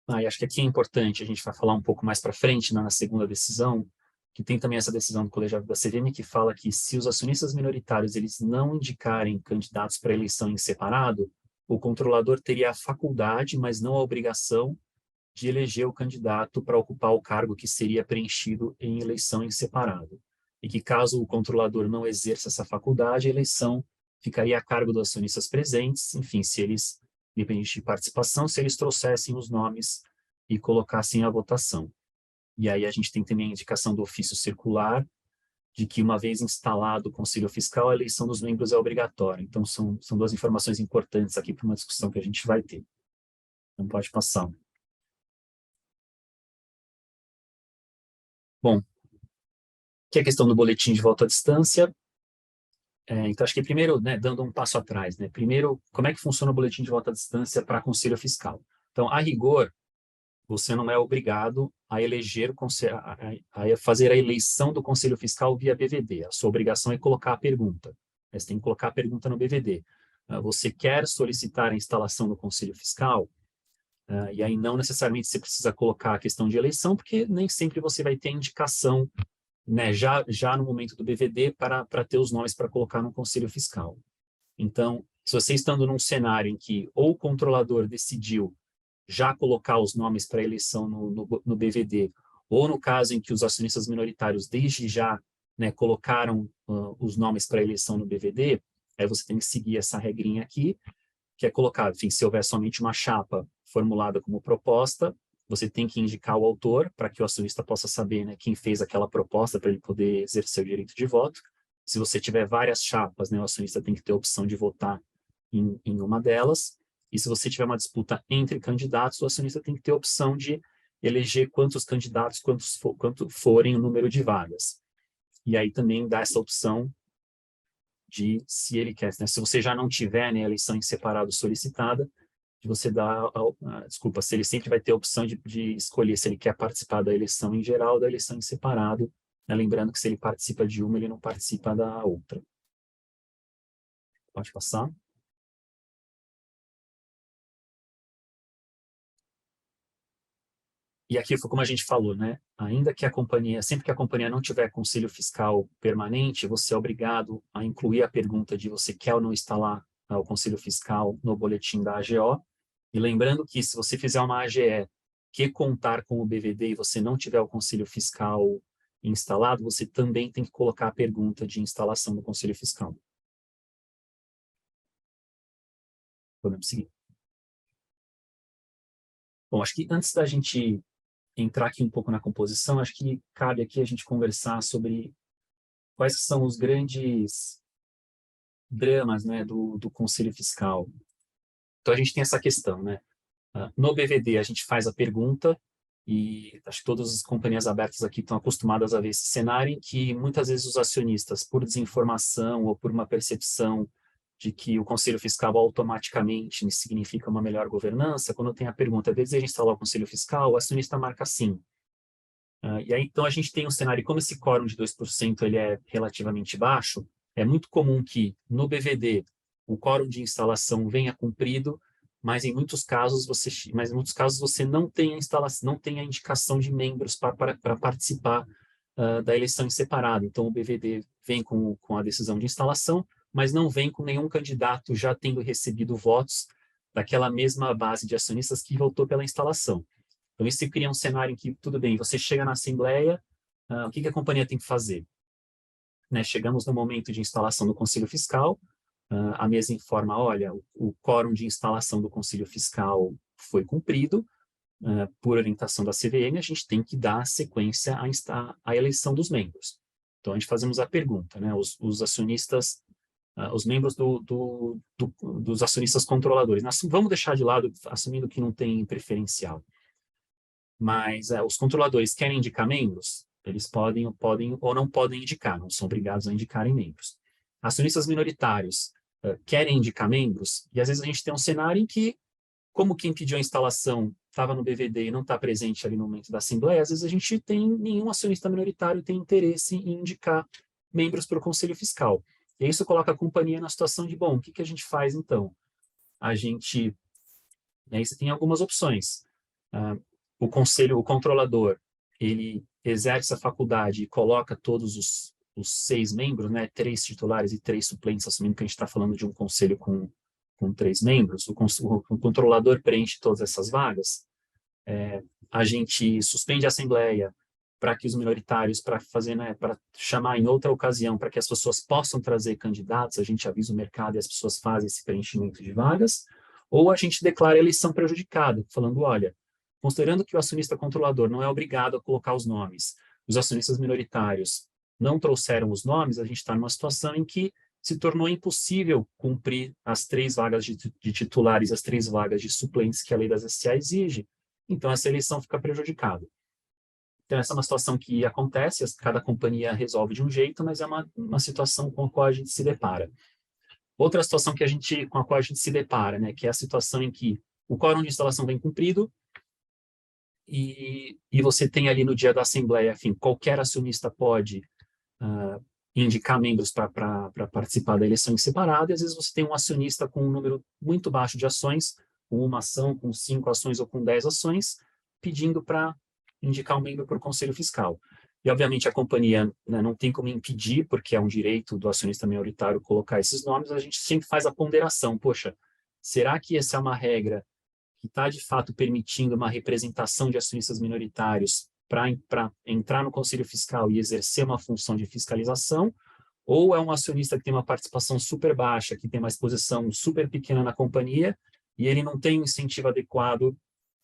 Speaker 3: E acho que aqui é importante, a gente vai falar um pouco mais para frente, na segunda decisão, que tem também essa decisão do colegiado da CVM, que fala que se os acionistas minoritários eles não indicarem candidatos para eleição em separado, o controlador teria a faculdade, mas não a obrigação, de eleger o candidato para ocupar o cargo que seria preenchido em eleição em separado. E que caso o controlador não exerça essa faculdade, a eleição ficaria a cargo dos acionistas presentes, enfim, se eles, independente de participação, se eles trouxessem os nomes e colocassem a votação. E aí a gente tem também a indicação do ofício circular, de que uma vez instalado o Conselho Fiscal, a eleição dos membros é obrigatória. Então, são duas informações importantes aqui para uma discussão que a gente vai ter. Não pode passar. Bom, que é a questão do boletim de voto à distância. Então, acho que primeiro, dando um passo atrás, primeiro, como é que funciona o boletim de voto à distância para Conselho Fiscal? Então, a rigor, você não é obrigado a eleger, a fazer a eleição do Conselho Fiscal via BVD. A sua obrigação é colocar a pergunta. Você tem que colocar a pergunta no BVD. Você quer solicitar a instalação do Conselho Fiscal? E aí não necessariamente você precisa colocar a questão de eleição, porque nem sempre você vai ter indicação, né, já no momento do BVD para ter os nomes para colocar no Conselho Fiscal. Então, se você estando num cenário em que ou o controlador decidiu já colocar os nomes para eleição no BVD, ou no caso em que os acionistas minoritários desde já, né, colocaram os nomes para eleição no BVD, aí você tem que seguir essa regrinha aqui, que é colocar, enfim, se houver somente uma chapa formulada como proposta, você tem que indicar o autor para que o acionista possa saber, né, quem fez aquela proposta para ele poder exercer o direito de voto. Se você tiver várias chapas, né, o acionista tem que ter a opção de votar em uma delas. E se você tiver uma disputa entre candidatos, o acionista tem que ter a opção de eleger quantos candidatos, quanto forem o número de vagas. E aí também dá essa opção de, se ele quer, né, se você já não tiver, né, a eleição em separado solicitada, de você dar, desculpa, se ele sempre vai ter a opção de escolher se ele quer participar da eleição em geral ou da eleição em separado, né, lembrando que se ele participa de uma, ele não participa da outra. Pode passar. E aqui foi como a gente falou, né? Ainda que a companhia, sempre que a companhia não tiver conselho fiscal permanente, você é obrigado a incluir a pergunta de você quer ou não instalar o conselho fiscal no boletim da AGO. E lembrando que se você fizer uma AGE que contar com o BVD e você não tiver o conselho fiscal instalado, você também tem que colocar a pergunta de instalação do conselho fiscal. Podemos seguir. Bom, acho que antes da gente entrar aqui um pouco na composição, acho que cabe aqui a gente conversar sobre quais são os grandes dramas, né, do Conselho Fiscal. Então, a gente tem essa questão, né? No BVD, a gente faz a pergunta, e acho que todas as companhias abertas aqui estão acostumadas a ver esse cenário em que muitas vezes os acionistas, por desinformação ou por uma percepção de que o Conselho Fiscal automaticamente significa uma melhor governança, quando tem a pergunta, deseja instalar o Conselho Fiscal, o acionista marca sim. E aí, então, a gente tem um cenário, como esse quórum de 2% ele é relativamente baixo, é muito comum que no BVD o quórum de instalação venha cumprido, mas em muitos casos você não tem a instalação, não tem a indicação de membros para participar da eleição em separado. Então, o BVD vem com a decisão de instalação, mas não vem com nenhum candidato já tendo recebido votos daquela mesma base de acionistas que votou pela instalação. Então, isso cria um cenário em que, tudo bem, você chega na Assembleia, o que a companhia tem que fazer? Né, chegamos no momento de instalação do Conselho Fiscal, a mesa informa, olha, o quórum de instalação do Conselho Fiscal foi cumprido, por orientação da CVM, a gente tem que dar sequência à eleição dos membros. Então, a gente fazemos a pergunta, né, os acionistas, os membros dos acionistas controladores. Nós vamos deixar de lado, assumindo que não tem preferencial. Mas os controladores querem indicar membros, eles podem ou não podem indicar, não são obrigados a indicarem membros. Acionistas minoritários querem indicar membros, e às vezes a gente tem um cenário em que, como quem pediu a instalação estava no BVD e não está presente ali no momento da Assembleia, às vezes a gente tem nenhum acionista minoritário tem interesse em indicar membros para o Conselho Fiscal. E isso coloca a companhia na situação de, bom, o que a gente faz então? A gente, aí você tem algumas opções. O controlador, ele exerce a faculdade e coloca todos os 6 membros, né, 3 titulares e 3 suplentes, assumindo que a gente está falando de um conselho com 3 membros, o controlador preenche todas essas vagas, a gente suspende a assembleia para que os minoritários, para fazer, né, para chamar em outra ocasião, para que as pessoas possam trazer candidatos, a gente avisa o mercado e as pessoas fazem esse preenchimento de vagas, ou a gente declara a eleição prejudicada, falando, olha, considerando que o acionista controlador não é obrigado a colocar os nomes, os acionistas minoritários não trouxeram os nomes, a gente está numa situação em que se tornou impossível cumprir as 3 vagas de titulares, as 3 vagas de suplentes que a lei das SCA exige, então essa eleição fica prejudicada. Então essa é uma situação que acontece, cada companhia resolve de um jeito, mas é uma situação com a qual a gente se depara. Outra situação com a qual a gente se depara, né, que é a situação em que o quórum de instalação vem cumprido, e você tem ali no dia da Assembleia, enfim, qualquer acionista pode indicar membros para participar da eleição em separado, e às vezes você tem um acionista com um número muito baixo de ações, com uma ação, com 5 ações ou com 10 ações, pedindo para indicar um membro para o Conselho Fiscal. E, obviamente, a companhia, né, não tem como impedir, porque é um direito do acionista minoritário colocar esses nomes, a gente sempre faz a ponderação. Poxa, será que essa é uma regra que está, de fato, permitindo uma representação de acionistas minoritários para entrar no Conselho Fiscal e exercer uma função de fiscalização? Ou é um acionista que tem uma participação super baixa, que tem uma exposição super pequena na companhia, e ele não tem um incentivo adequado,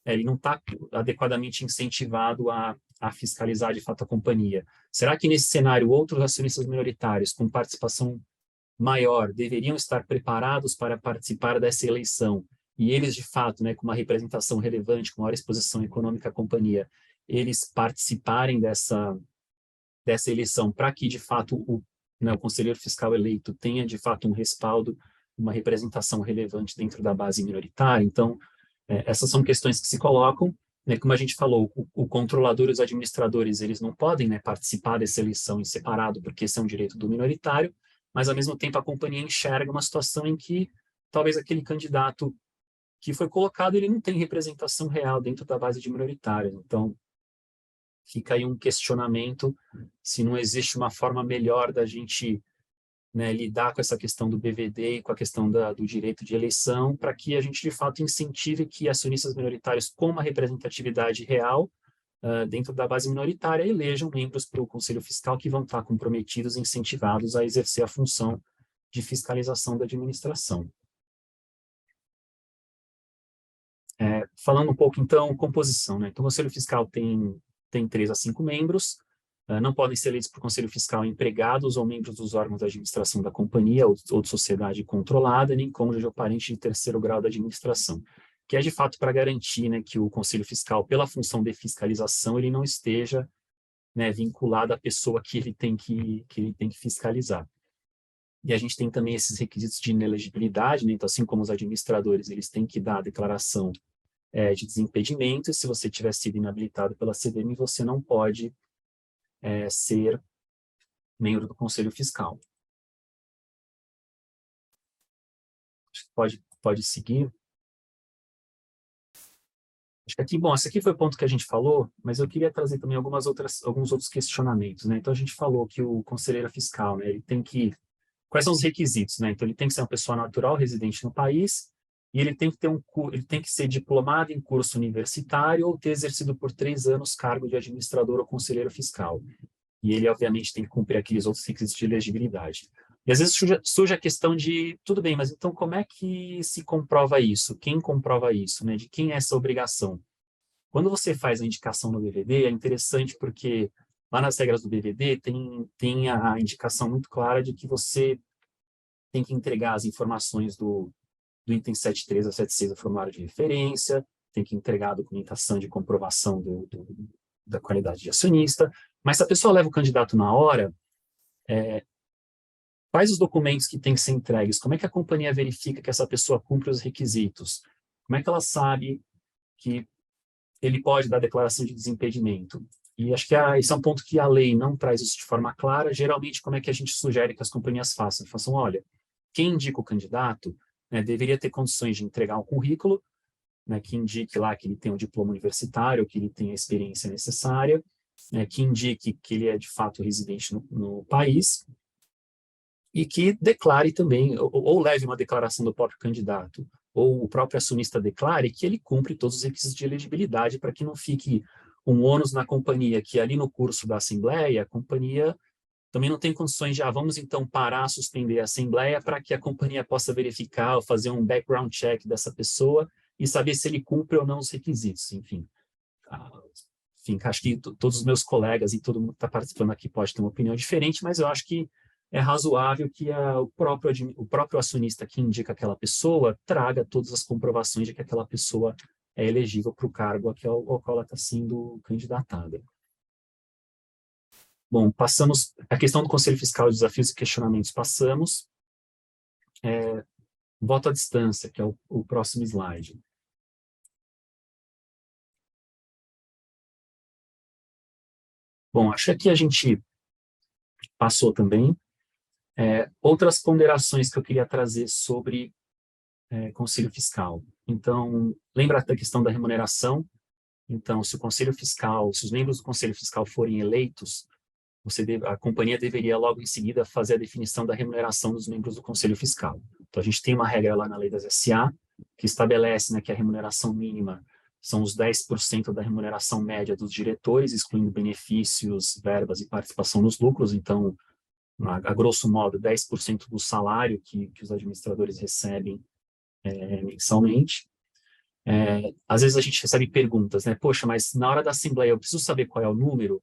Speaker 3: ele não está adequadamente incentivado a fiscalizar de fato a companhia. Será que nesse cenário outros acionistas minoritários com participação maior deveriam estar preparados para participar dessa eleição? E eles, de fato, né, com uma representação relevante, com maior exposição econômica à companhia, eles participarem dessa eleição para que, de fato, o conselheiro fiscal eleito tenha, de fato, um respaldo, uma representação relevante dentro da base minoritária. Então, essas são questões que se colocam, né, como a gente falou, o controlador e os administradores, eles não podem, né, participar dessa eleição em separado, porque esse é um direito do minoritário, mas, ao mesmo tempo, a companhia enxerga uma situação em que talvez aquele candidato que foi colocado, ele não tem representação real dentro da base de minoritários. Então, fica aí um questionamento se não existe uma forma melhor da gente, né, lidar com essa questão do BVD e com a questão do direito de eleição, para que a gente, de fato, incentive que acionistas minoritários com uma representatividade real dentro da base minoritária elejam membros para o Conselho Fiscal que vão estar comprometidos e incentivados a exercer a função de fiscalização da administração. Falando um pouco, então, composição, né? Então, o Conselho Fiscal tem 3 a 5 membros, não podem ser eleitos por Conselho Fiscal empregados ou membros dos órgãos de administração da companhia ou de sociedade controlada, nem cônjuge ou parente de terceiro grau da administração, que é, de fato, para garantir, né, que o Conselho Fiscal, pela função de fiscalização, ele não esteja, né, vinculado à pessoa que ele tem que fiscalizar. E a gente tem também esses requisitos de inelegibilidade, né? Então, assim como os administradores, eles têm que dar a declaração de desimpedimento, e se você tiver sido inabilitado pela CVM, você não pode ser membro do Conselho Fiscal. Acho que pode seguir. Acho que aqui, bom, esse aqui foi o ponto que a gente falou, mas eu queria trazer também alguns outros questionamentos, né? Então, a gente falou que o conselheiro fiscal, né, ele tem que... Quais são os requisitos, né? Então, ele tem que ser uma pessoa natural, residente no país, e ele tem que ele tem que ser diplomado em curso universitário ou ter exercido por 3 anos cargo de administrador ou conselheiro fiscal. E ele, obviamente, tem que cumprir aqueles outros requisitos de elegibilidade. E, às vezes, surge a questão de, tudo bem, mas então como é que se comprova isso? Quem comprova isso, né? De quem é essa obrigação? Quando você faz a indicação no BVD, é interessante porque lá nas regras do BVD tem a indicação muito clara de que você tem que entregar as informações do item 73 a 76 do formulário de referência, tem que entregar a documentação de comprovação da qualidade de acionista, mas se a pessoa leva o candidato na hora, quais os documentos que têm que ser entregues? Como é que a companhia verifica que essa pessoa cumpre os requisitos? Como é que ela sabe que ele pode dar declaração de desimpedimento? E acho que esse é um ponto que a lei não traz isso de forma clara. Geralmente, como é que a gente sugere que as companhias façam? Façam, olha, quem indica o candidato, né, deveria ter condições de entregar um currículo, né, que indique lá que ele tem um diploma universitário, que ele tem a experiência necessária, né, que indique que ele é de fato residente no país, e que declare também, ou leve uma declaração do próprio candidato, ou o próprio acionista declare que ele cumpre todos os requisitos de elegibilidade para que não fique um ônus na companhia, que ali no curso da Assembleia, a companhia também não tem condições de, vamos então parar, suspender a Assembleia para que a companhia possa verificar ou fazer um background check dessa pessoa e saber se ele cumpre ou não os requisitos, enfim. Acho que todos os meus colegas e todo mundo que está participando aqui pode ter uma opinião diferente, mas eu acho que é razoável que o próprio acionista que indica aquela pessoa traga todas as comprovações de que aquela pessoa é elegível para o cargo ao qual ela está sendo candidatada. Bom, passamos a questão do Conselho Fiscal, desafios e questionamentos, passamos. Voto à distância, que é o próximo slide. Bom, acho que aqui a gente passou também. Outras ponderações que eu queria trazer sobre Conselho Fiscal. Então, lembra da questão da remuneração? Então, se os membros do Conselho Fiscal forem eleitos, a companhia deveria logo em seguida fazer a definição da remuneração dos membros do Conselho Fiscal. Então, a gente tem uma regra lá na lei das SA, que estabelece, né, que a remuneração mínima são os 10% da remuneração média dos diretores, excluindo benefícios, verbas e participação nos lucros. Então, a grosso modo, 10% do salário que os administradores recebem mensalmente. Às vezes a gente recebe perguntas, né? Poxa, mas na hora da assembleia eu preciso saber qual é o número?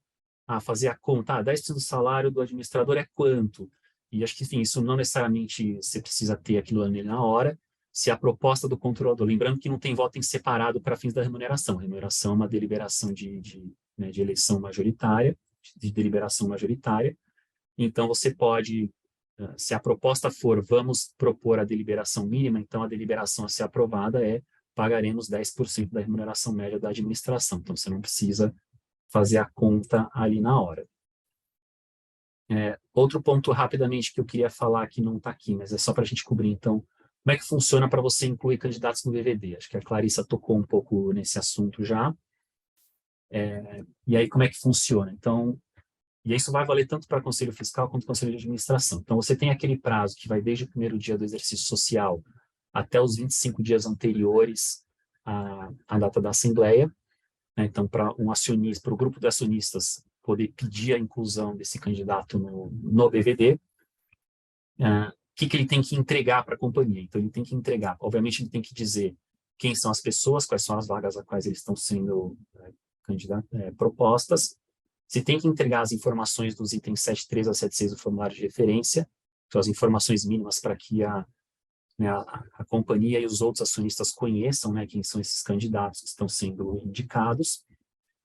Speaker 3: Fazer a conta, 10% do salário do administrador é quanto? E acho que, enfim, isso não necessariamente você precisa ter aquilo ali na hora. Se a proposta do controlador, lembrando que não tem voto em separado para fins da remuneração. A remuneração é uma deliberação de eleição majoritária, de deliberação majoritária. Então, você pode, se a proposta for, vamos propor a deliberação mínima, então a deliberação a ser aprovada pagaremos 10% da remuneração média da administração. Então, você não precisa fazer a conta ali na hora. Outro ponto, rapidamente, que eu queria falar, que não está aqui, mas é só para a gente cobrir. Então, como é que funciona para você incluir candidatos no BVD? Acho que a Clarissa tocou um pouco nesse assunto já. E aí, como é que funciona? Então, e isso vai valer tanto para Conselho Fiscal quanto Conselho de Administração. Então, você tem aquele prazo que vai desde o primeiro dia do exercício social até os 25 dias anteriores à data da Assembleia. Né? Então, para o grupo de acionistas poder pedir a inclusão desse candidato no BVD, o que ele tem que entregar para a companhia? Então, ele tem que entregar, obviamente, ele tem que dizer quem são as pessoas, quais são as vagas a quais eles estão sendo propostas. Você tem que entregar as informações dos itens 73 a 76 do formulário de referência, que são as informações mínimas para que a companhia e os outros acionistas conheçam, né, quem são esses candidatos que estão sendo indicados.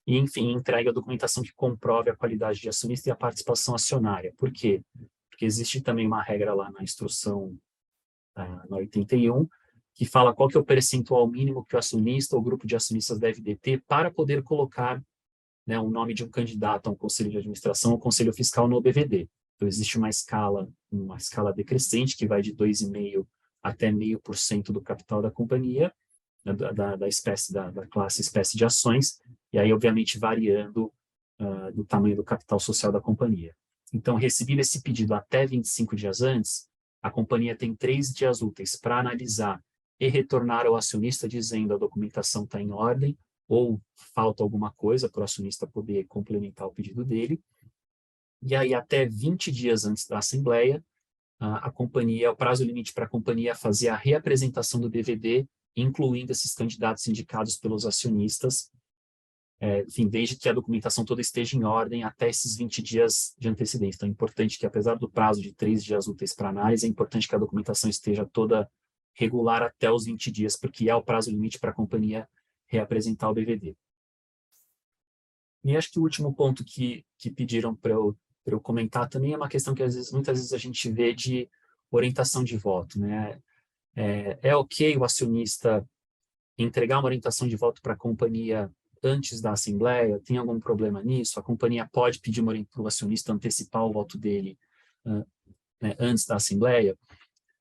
Speaker 3: E, enfim, entregue a documentação que comprove a qualidade de acionista e a participação acionária. Por quê? Porque existe também uma regra lá na instrução na 81, que fala qual que é o percentual mínimo que o acionista ou grupo de acionistas deve deter para poder colocar, né, o nome de um candidato a um conselho de administração ou conselho fiscal no BVD. Então, existe uma escala decrescente que vai de 2,5% até 0,5% do capital da companhia, da classe espécie de ações, e aí, obviamente, variando do tamanho do capital social da companhia. Então, recebido esse pedido até 25 dias antes, a companhia tem 3 dias úteis para analisar e retornar ao acionista dizendo a documentação está em ordem, ou falta alguma coisa para o acionista poder complementar o pedido dele. E aí, até 20 dias antes da Assembleia, o prazo limite para a companhia fazer a reapresentação do BVD, incluindo esses candidatos indicados pelos acionistas, enfim, desde que a documentação toda esteja em ordem até esses 20 dias de antecedência. Então, é importante que, apesar do prazo de 3 dias úteis para análise, é importante que a documentação esteja toda regular até os 20 dias, porque é o prazo limite para a companhia reapresentar o BVD. E acho que o último ponto que pediram para eu comentar também é uma questão que muitas vezes a gente vê de orientação de voto, né? Ok o acionista entregar uma orientação de voto para a companhia antes da Assembleia? Tem algum problema nisso? A companhia pode pedir para o acionista antecipar o voto dele né, antes da Assembleia?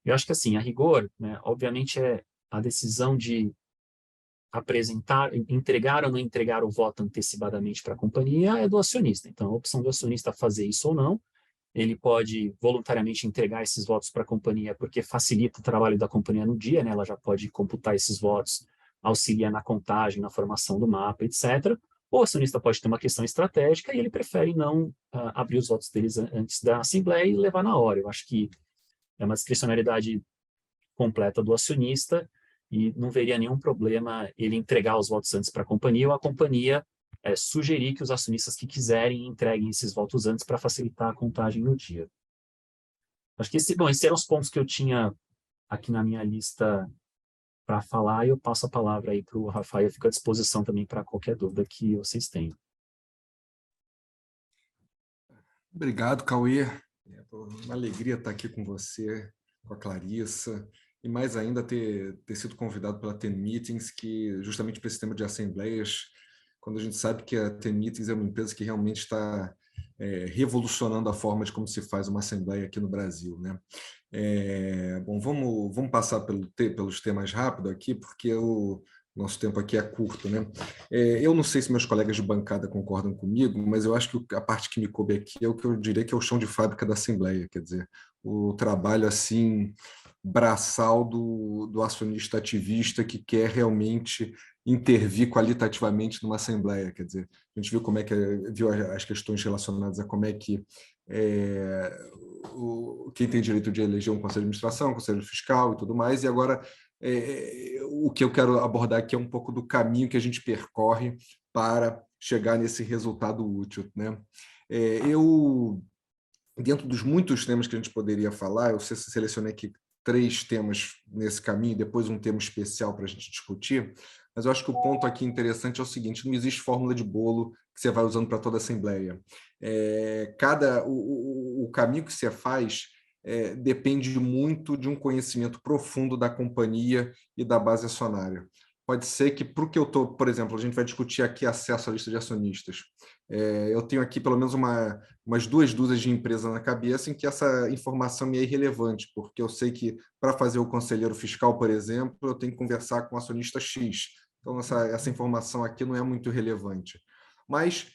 Speaker 3: Eu acho que, assim, a rigor, né, obviamente, a decisão de entregar ou não entregar o voto antecipadamente para a companhia é do acionista. Então, a opção do acionista fazer isso ou não, ele pode voluntariamente entregar esses votos para a companhia, porque facilita o trabalho da companhia no dia, né? Ela já pode computar esses votos, auxiliar na contagem, na formação do mapa, etc. Ou o acionista pode ter uma questão estratégica e ele prefere não abrir os votos deles antes da Assembleia e levar na hora. Eu acho que é uma discricionariedade completa do acionista e não veria nenhum problema ele entregar os votos antes para a companhia ou a companhia sugerir que os acionistas que quiserem entreguem esses votos antes para facilitar a contagem no dia. Acho que esses eram os pontos que eu tinha aqui na minha lista para falar, e eu passo a palavra aí para o Rafael, eu fico à disposição também para qualquer dúvida que vocês tenham.
Speaker 4: Obrigado, Cauê. É uma alegria estar aqui com você, com a Clarissa, e mais ainda ter sido convidado pela TEN Meetings, que justamente para esse tema de assembleias, quando a gente sabe que a TEN Meetings é uma empresa que realmente está revolucionando a forma de como se faz uma assembleia aqui no Brasil, né? Bom, vamos passar pelos temas rápido aqui, porque o nosso tempo aqui é curto, né? Eu não sei se meus colegas de bancada concordam comigo, mas eu acho que a parte que me coube aqui é o que eu diria que é o chão de fábrica da Assembleia, quer dizer, o trabalho assim braçal do acionista ativista que quer realmente intervir qualitativamente numa Assembleia, quer dizer, a gente viu as questões relacionadas a como é que quem tem direito de eleger um conselho de administração, um conselho fiscal e tudo mais, e agora o que eu quero abordar aqui é um pouco do caminho que a gente percorre para chegar nesse resultado útil, né? Dentro dos muitos temas que a gente poderia falar, eu selecionei aqui 3 temas nesse caminho, depois um tema especial para a gente discutir, mas eu acho que o ponto aqui interessante é o seguinte: não existe fórmula de bolo que você vai usando para toda a Assembleia. O caminho que você faz depende muito de um conhecimento profundo da companhia e da base acionária. Pode ser que, para o que eu estou, por exemplo, a gente vai discutir aqui acesso à lista de acionistas. Eu tenho aqui pelo menos umas 2 dúzias de empresas na cabeça em que essa informação me é irrelevante, porque eu sei que para fazer o conselheiro fiscal, por exemplo, eu tenho que conversar com o acionista X. Então, essa informação aqui não é muito relevante. Mas,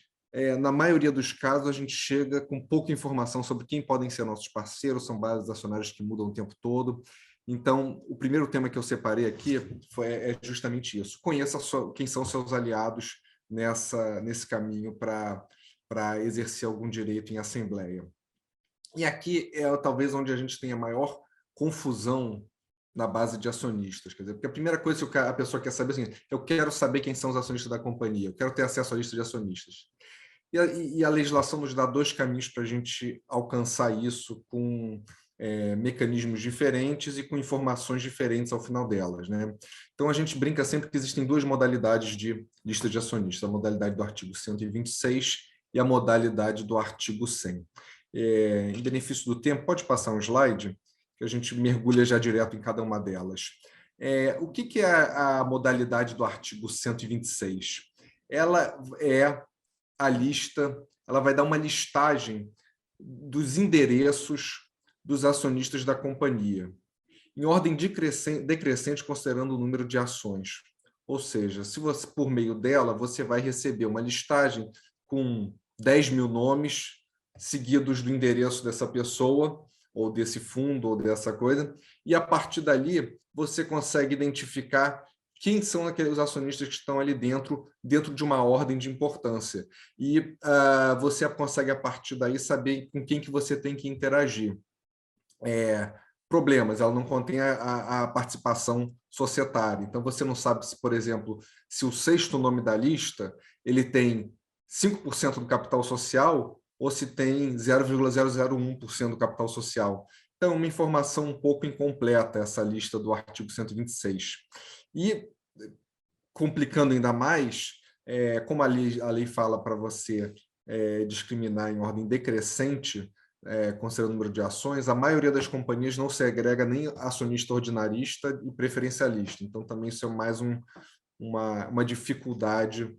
Speaker 4: na maioria dos casos, a gente chega com pouca informação sobre quem podem ser nossos parceiros, são bases acionárias que mudam o tempo todo. Então, o primeiro tema que eu separei aqui é justamente isso. Conheça quem são seus aliados nesse caminho para exercer algum direito em assembleia. E aqui é talvez onde a gente tenha maior confusão na base de acionistas. Quer dizer, porque a primeira coisa que a pessoa quer saber é assim: eu quero saber quem são os acionistas da companhia, eu quero ter acesso à lista de acionistas. E a legislação nos dá 2 caminhos para a gente alcançar isso com mecanismos diferentes e com informações diferentes ao final delas, né? Então, a gente brinca sempre que existem 2 modalidades de lista de acionistas: a modalidade do artigo 126 e a modalidade do artigo 100. Em benefício do tempo, pode passar um slide, que a gente mergulha já direto em cada uma delas. O que é a modalidade do artigo 126? Ela é a lista, ela vai dar uma listagem dos endereços dos acionistas da companhia, em ordem decrescente, considerando o número de ações. Ou seja, se você, por meio dela, você vai receber uma listagem com 10 mil nomes, seguidos do endereço dessa pessoa, ou desse fundo, ou dessa coisa, e a partir dali você consegue identificar quem são aqueles acionistas que estão ali dentro de uma ordem de importância. E você consegue, a partir daí, saber com quem que você tem que interagir. Problemas, ela não contém a participação societária. Então, você não sabe se, por exemplo, se o 6º nome da lista ele tem 5% do capital social ou se tem 0,001% do capital social. Então, uma informação um pouco incompleta essa lista do artigo 126. E, complicando ainda mais, como a lei fala para você discriminar em ordem decrescente, considerando o número de ações, a maioria das companhias não segrega nem acionista ordinarista e preferencialista. Então, também isso é mais uma dificuldade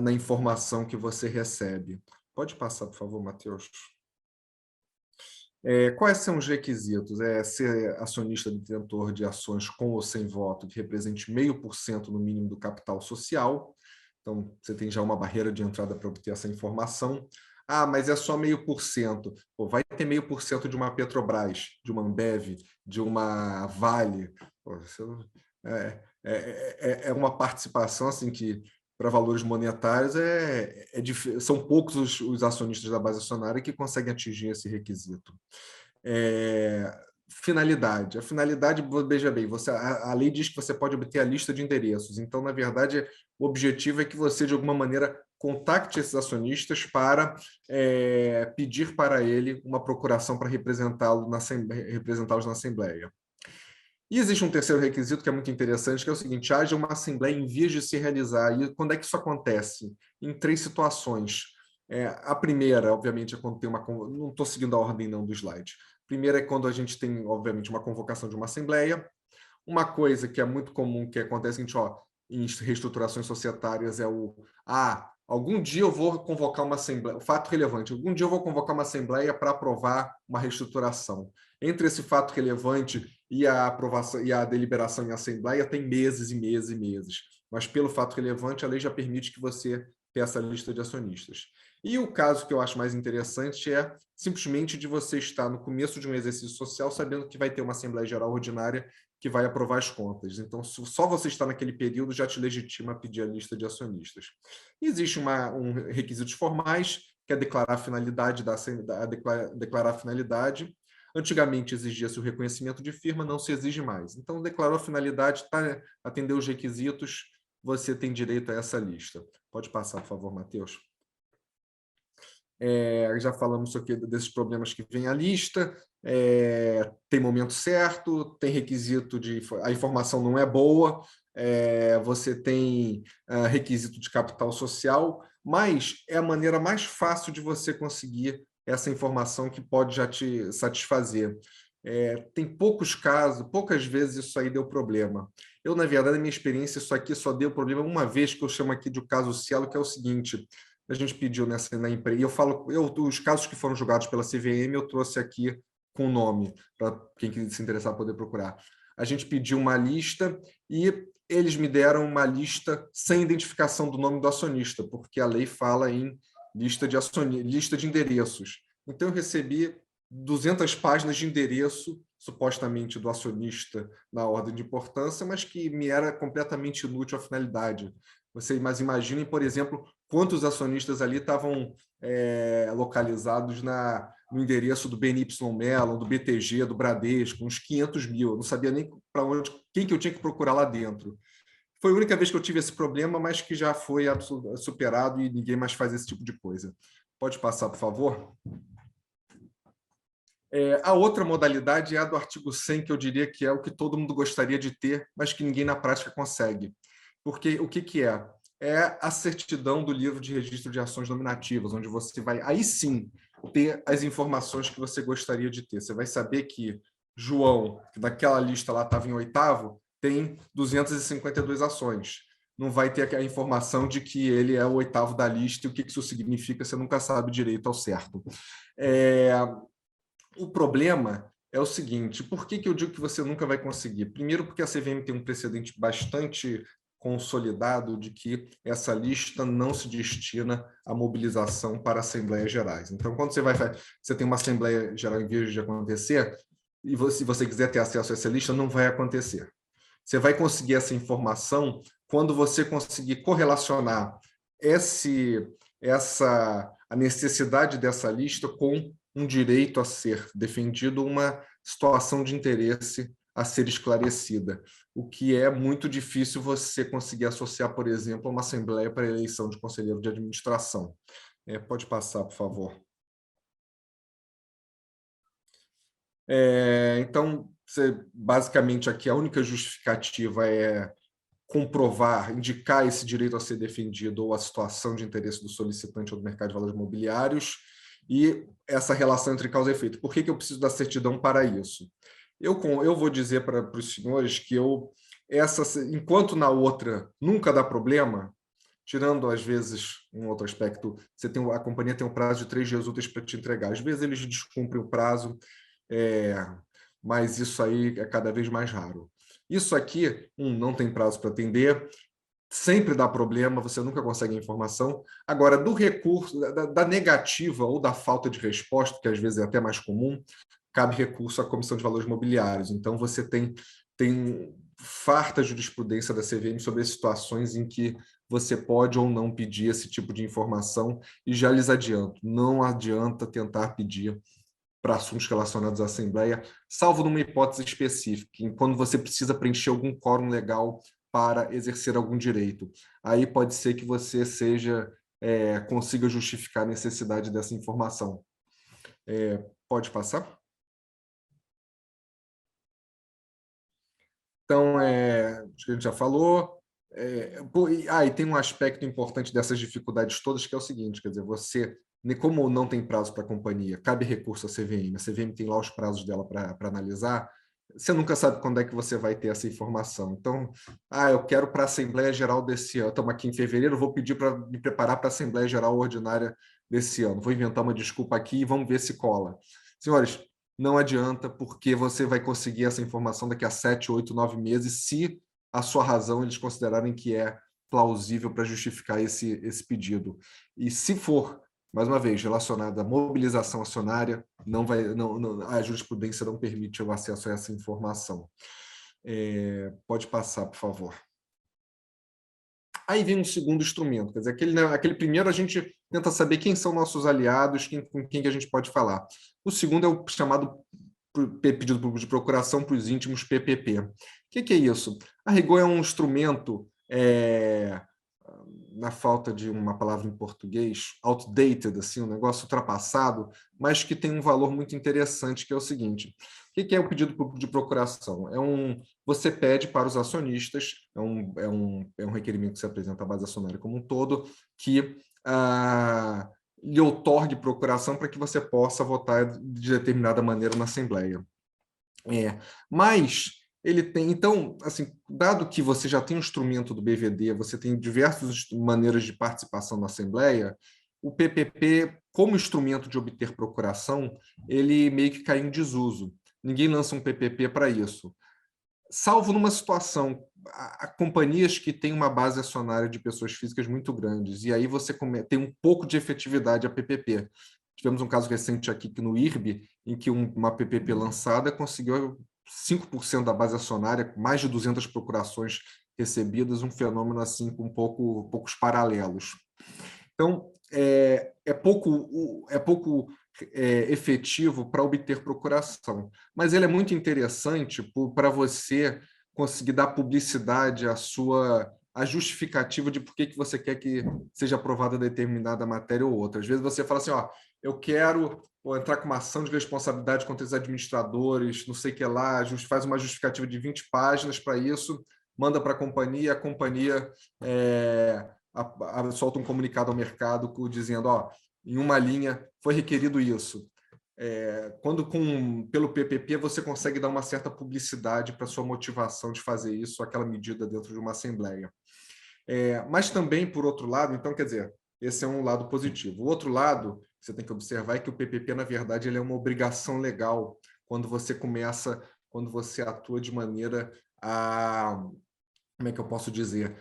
Speaker 4: na informação que você recebe. Pode passar, por favor, Matheus. Quais são os requisitos? Ser acionista detentor de ações com ou sem voto que represente 0,5% no mínimo do capital social. Então, você tem já uma barreira de entrada para obter essa informação. Mas é só 0,5%. Vai ter 0,5% de uma Petrobras, de uma Ambev, de uma Vale. É uma participação assim que, para valores monetários, são poucos os acionistas da base acionária que conseguem atingir esse requisito. Finalidade. A finalidade, veja bem, a lei diz que você pode obter a lista de endereços. Então, na verdade, o objetivo é que você, de alguma maneira, contacte esses acionistas para pedir para ele uma procuração para representá-los na Assembleia. E existe um terceiro requisito que é muito interessante, que é o seguinte: haja uma Assembleia em vias de se realizar. E quando é que isso acontece? Em 3 situações. A primeira, obviamente, é quando tem uma... Não estou seguindo a ordem não do slide. A primeira é quando a gente tem, obviamente, uma convocação de uma Assembleia. Uma coisa que é muito comum, que acontece em reestruturações societárias, é algum dia eu vou convocar uma assembleia, fato relevante, algum dia eu vou convocar uma assembleia para aprovar uma reestruturação. Entre esse fato relevante e a aprovação e a deliberação em assembleia tem meses e meses e meses. Mas pelo fato relevante, a lei já permite que você peça a lista de acionistas. E o caso que eu acho mais interessante é simplesmente de você estar no começo de um exercício social sabendo que vai ter uma Assembleia Geral Ordinária que vai aprovar as contas. Então, só você estar naquele período já te legitima a pedir a lista de acionistas. Existe requisitos formais, que é declarar a finalidade declarar a finalidade. Antigamente exigia-se o reconhecimento de firma, não se exige mais. Então, declarou a finalidade, atendeu os requisitos, você tem direito a essa lista. Pode passar, por favor, Matheus. Já falamos aqui desses problemas que vem à lista, tem momento certo, tem requisito a informação não é boa, você tem requisito de capital social, mas é a maneira mais fácil de você conseguir essa informação que pode já te satisfazer. Tem poucos casos, poucas vezes isso aí deu problema. Eu, na verdade, na minha experiência, isso aqui só deu problema uma vez, que eu chamo aqui de caso Cielo, que é o seguinte: a gente pediu na empresa, e os casos que foram julgados pela CVM, eu trouxe aqui com o nome, para quem se interessar poder procurar. A gente pediu uma lista e eles me deram uma lista sem identificação do nome do acionista, porque a lei fala em lista de endereços. Então, eu recebi 200 páginas de endereço, supostamente do acionista na ordem de importância, mas que me era completamente inútil à finalidade. Mas imaginem, por exemplo, quantos acionistas ali estavam localizados no endereço do BNY Mellon, do BTG, do Bradesco, uns 500 mil. Eu não sabia nem para onde, quem que eu tinha que procurar lá dentro. Foi a única vez que eu tive esse problema, mas que já foi superado e ninguém mais faz esse tipo de coisa. Pode passar, por favor? A outra modalidade é a do artigo 100, que eu diria que é o que todo mundo gostaria de ter, mas que ninguém na prática consegue. Porque o que é? É a certidão do livro de registro de ações nominativas, onde você vai, aí sim, ter as informações que você gostaria de ter. Você vai saber que João, que daquela lista lá estava em 8º, tem 252 ações. Não vai ter a informação de que ele é o 8º da lista e o que isso significa, você nunca sabe direito ao certo. O problema é o seguinte: por que eu digo que você nunca vai conseguir? Primeiro, porque a CVM tem um precedente bastante consolidado de que essa lista não se destina à mobilização para assembleias gerais. Então, quando você tem uma assembleia geral em vez de acontecer, e se você quiser ter acesso a essa lista, não vai acontecer. Você vai conseguir essa informação quando você conseguir correlacionar a necessidade dessa lista com um direito a ser defendido, uma situação de interesse a ser esclarecida, o que é muito difícil você conseguir associar, por exemplo, a uma assembleia para a eleição de conselheiro de administração. Pode passar, por favor. Então, basicamente, aqui a única justificativa é comprovar, indicar esse direito a ser defendido ou a situação de interesse do solicitante ou do mercado de valores imobiliários e essa relação entre causa e efeito. Por que eu preciso da certidão para isso? Eu vou dizer para os senhores que enquanto na outra nunca dá problema, tirando às vezes um outro aspecto, a companhia tem um prazo de 3 dias úteis para te entregar. Às vezes eles descumprem o prazo, mas isso aí é cada vez mais raro. Isso aqui, não tem prazo para atender, sempre dá problema, você nunca consegue a informação. Agora, do recurso, da negativa ou da falta de resposta, que às vezes é até mais comum, cabe recurso à Comissão de Valores Imobiliários. Então, você tem farta jurisprudência da CVM sobre as situações em que você pode ou não pedir esse tipo de informação, e já lhes adianto, não adianta tentar pedir para assuntos relacionados à Assembleia, salvo numa hipótese específica, quando você precisa preencher algum quórum legal para exercer algum direito. Aí pode ser que você consiga justificar a necessidade dessa informação. Pode passar? Então, acho que a gente já falou. E tem um aspecto importante dessas dificuldades todas, que é o seguinte, quer dizer, como não tem prazo para a companhia, cabe recurso à CVM, a CVM tem lá os prazos dela para analisar, você nunca sabe quando é que você vai ter essa informação. Então, eu quero para a Assembleia Geral desse ano. Estamos aqui em fevereiro, vou pedir para me preparar para a Assembleia Geral Ordinária desse ano. Vou inventar uma desculpa aqui e vamos ver se cola. Senhores, não adianta, porque você vai conseguir essa informação daqui a 7, 8, 9 meses, se a sua razão eles considerarem que é plausível para justificar esse pedido. E se for, mais uma vez, relacionada à mobilização acionária, a jurisprudência não permite o acesso a essa informação. Pode passar, por favor. Aí vem um segundo instrumento, quer dizer, aquele primeiro a gente tenta saber quem são nossos aliados, com quem que a gente pode falar. O segundo é o chamado pedido público de procuração para os íntimos, PPP. O que é isso? A rigor é um instrumento, na falta de uma palavra em português, outdated, assim, um negócio ultrapassado, mas que tem um valor muito interessante, que é o seguinte: o que é o pedido público de procuração? Você pede para os acionistas, é um requerimento que se apresenta à base acionária como um todo, que lhe outorgue procuração para que você possa votar de determinada maneira na Assembleia. Mas ele tem, então, assim, dado que você já tem um instrumento do BVD, você tem diversas maneiras de participação na Assembleia, o PPP, como instrumento de obter procuração, ele meio que caiu em desuso. Ninguém lança um PPP para isso. Salvo numa situação, há companhias que têm uma base acionária de pessoas físicas muito grandes, e aí você tem um pouco de efetividade a PPP. Tivemos um caso recente aqui no IRB, em que uma PPP lançada conseguiu 5% da base acionária, mais de 200 procurações recebidas, um fenômeno assim com poucos paralelos. Então, é pouco efetivo para obter procuração, mas ele é muito interessante para você conseguir dar publicidade à justificativa de por que você quer que seja aprovada determinada matéria ou outra. Às vezes você fala assim, eu quero entrar com uma ação de responsabilidade contra os administradores, não sei o que lá, faz uma justificativa de 20 páginas para isso, manda para a companhia solta um comunicado ao mercado dizendo, em uma linha foi requerido isso. Pelo PPP você consegue dar uma certa publicidade para a sua motivação de fazer isso, aquela medida dentro de uma assembleia. Mas também, por outro lado, então, quer dizer, esse é um lado positivo. O outro lado que você tem que observar é que o PPP, na verdade, ele é uma obrigação legal quando você atua de maneira como é que eu posso dizer,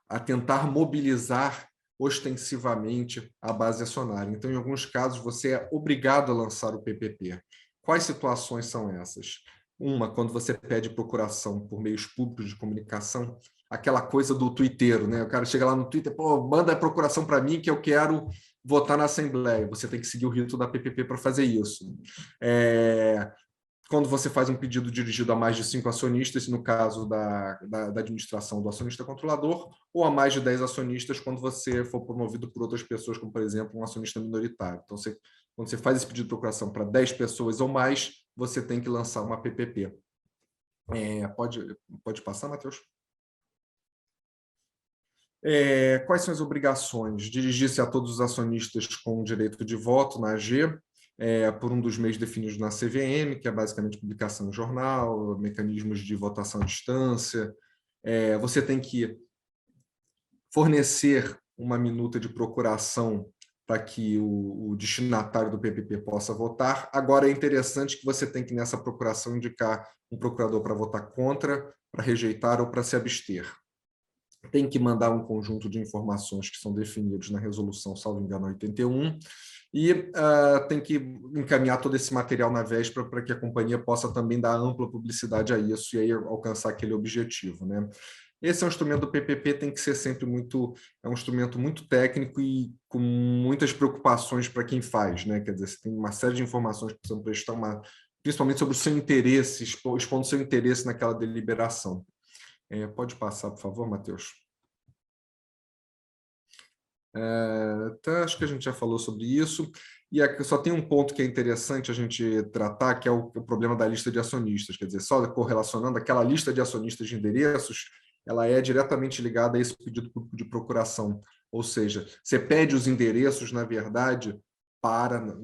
Speaker 4: a tentar mobilizar ostensivamente a base acionária. Então, em alguns casos, você é obrigado a lançar o PPP. Quais situações são essas? Uma, quando você pede procuração por meios públicos de comunicação, aquela coisa do twitteiro, né? O cara chega lá no Twitter, manda a procuração para mim que eu quero votar na Assembleia. Você tem que seguir o rito da PPP para fazer isso. Quando você faz um pedido dirigido a mais de 5 acionistas, no caso da administração do acionista controlador, ou a mais de 10 acionistas, quando você for promovido por outras pessoas, como, por exemplo, um acionista minoritário. Então, quando você faz esse pedido de procuração para 10 pessoas ou mais, você tem que lançar uma PPP. Pode passar, Matheus? Quais são as obrigações? Dirigir-se a todos os acionistas com direito de voto na AG, por um dos meios definidos na CVM, que é basicamente publicação no jornal, mecanismos de votação à distância. Você tem que fornecer uma minuta de procuração para que o destinatário do PPP possa votar. Agora, é interessante que você tem que, nessa procuração, indicar um procurador para votar contra, para rejeitar ou para se abster. Tem que mandar um conjunto de informações que são definidos na resolução, salvo engano, 81, e tem que encaminhar todo esse material na véspera para que a companhia possa também dar ampla publicidade a isso e aí alcançar aquele objetivo, né? Esse é um instrumento do PPP, tem que ser sempre um instrumento muito técnico e com muitas preocupações para quem faz, né? Quer dizer, você tem uma série de informações que precisam prestar, principalmente sobre o seu interesse, expondo o seu interesse naquela deliberação. Pode passar, por favor, Matheus. Acho que a gente já falou sobre isso. E aqui só tem um ponto que é interessante a gente tratar, que é o problema da lista de acionistas. Quer dizer, só correlacionando, aquela lista de acionistas de endereços, ela é diretamente ligada a esse pedido público de procuração. Ou seja, você pede os endereços, na verdade,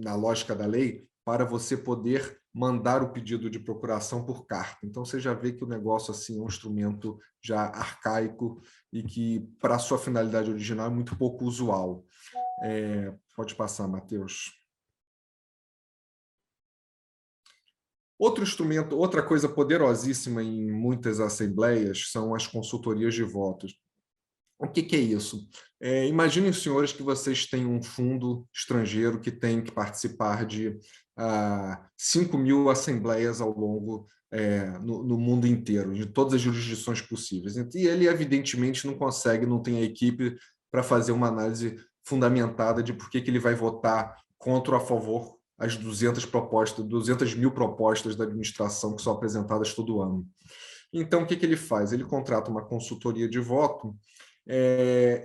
Speaker 4: na lógica da lei, para você poder mandar o pedido de procuração por carta. Então, você já vê que o negócio assim, é um instrumento já arcaico e que, para a sua finalidade original, é muito pouco usual. Pode passar, Matheus. Outro instrumento, outra coisa poderosíssima em muitas assembleias são as consultorias de votos. O que é isso? Imaginem, senhores, que vocês têm um fundo estrangeiro que tem que participar de 5.000 assembleias ao longo no mundo inteiro, de todas as jurisdições possíveis. E ele, evidentemente, não tem a equipe para fazer uma análise fundamentada de por que ele vai votar contra ou a favor as 200.000 propostas da administração que são apresentadas todo ano. Então, o que ele faz? Ele contrata uma consultoria de voto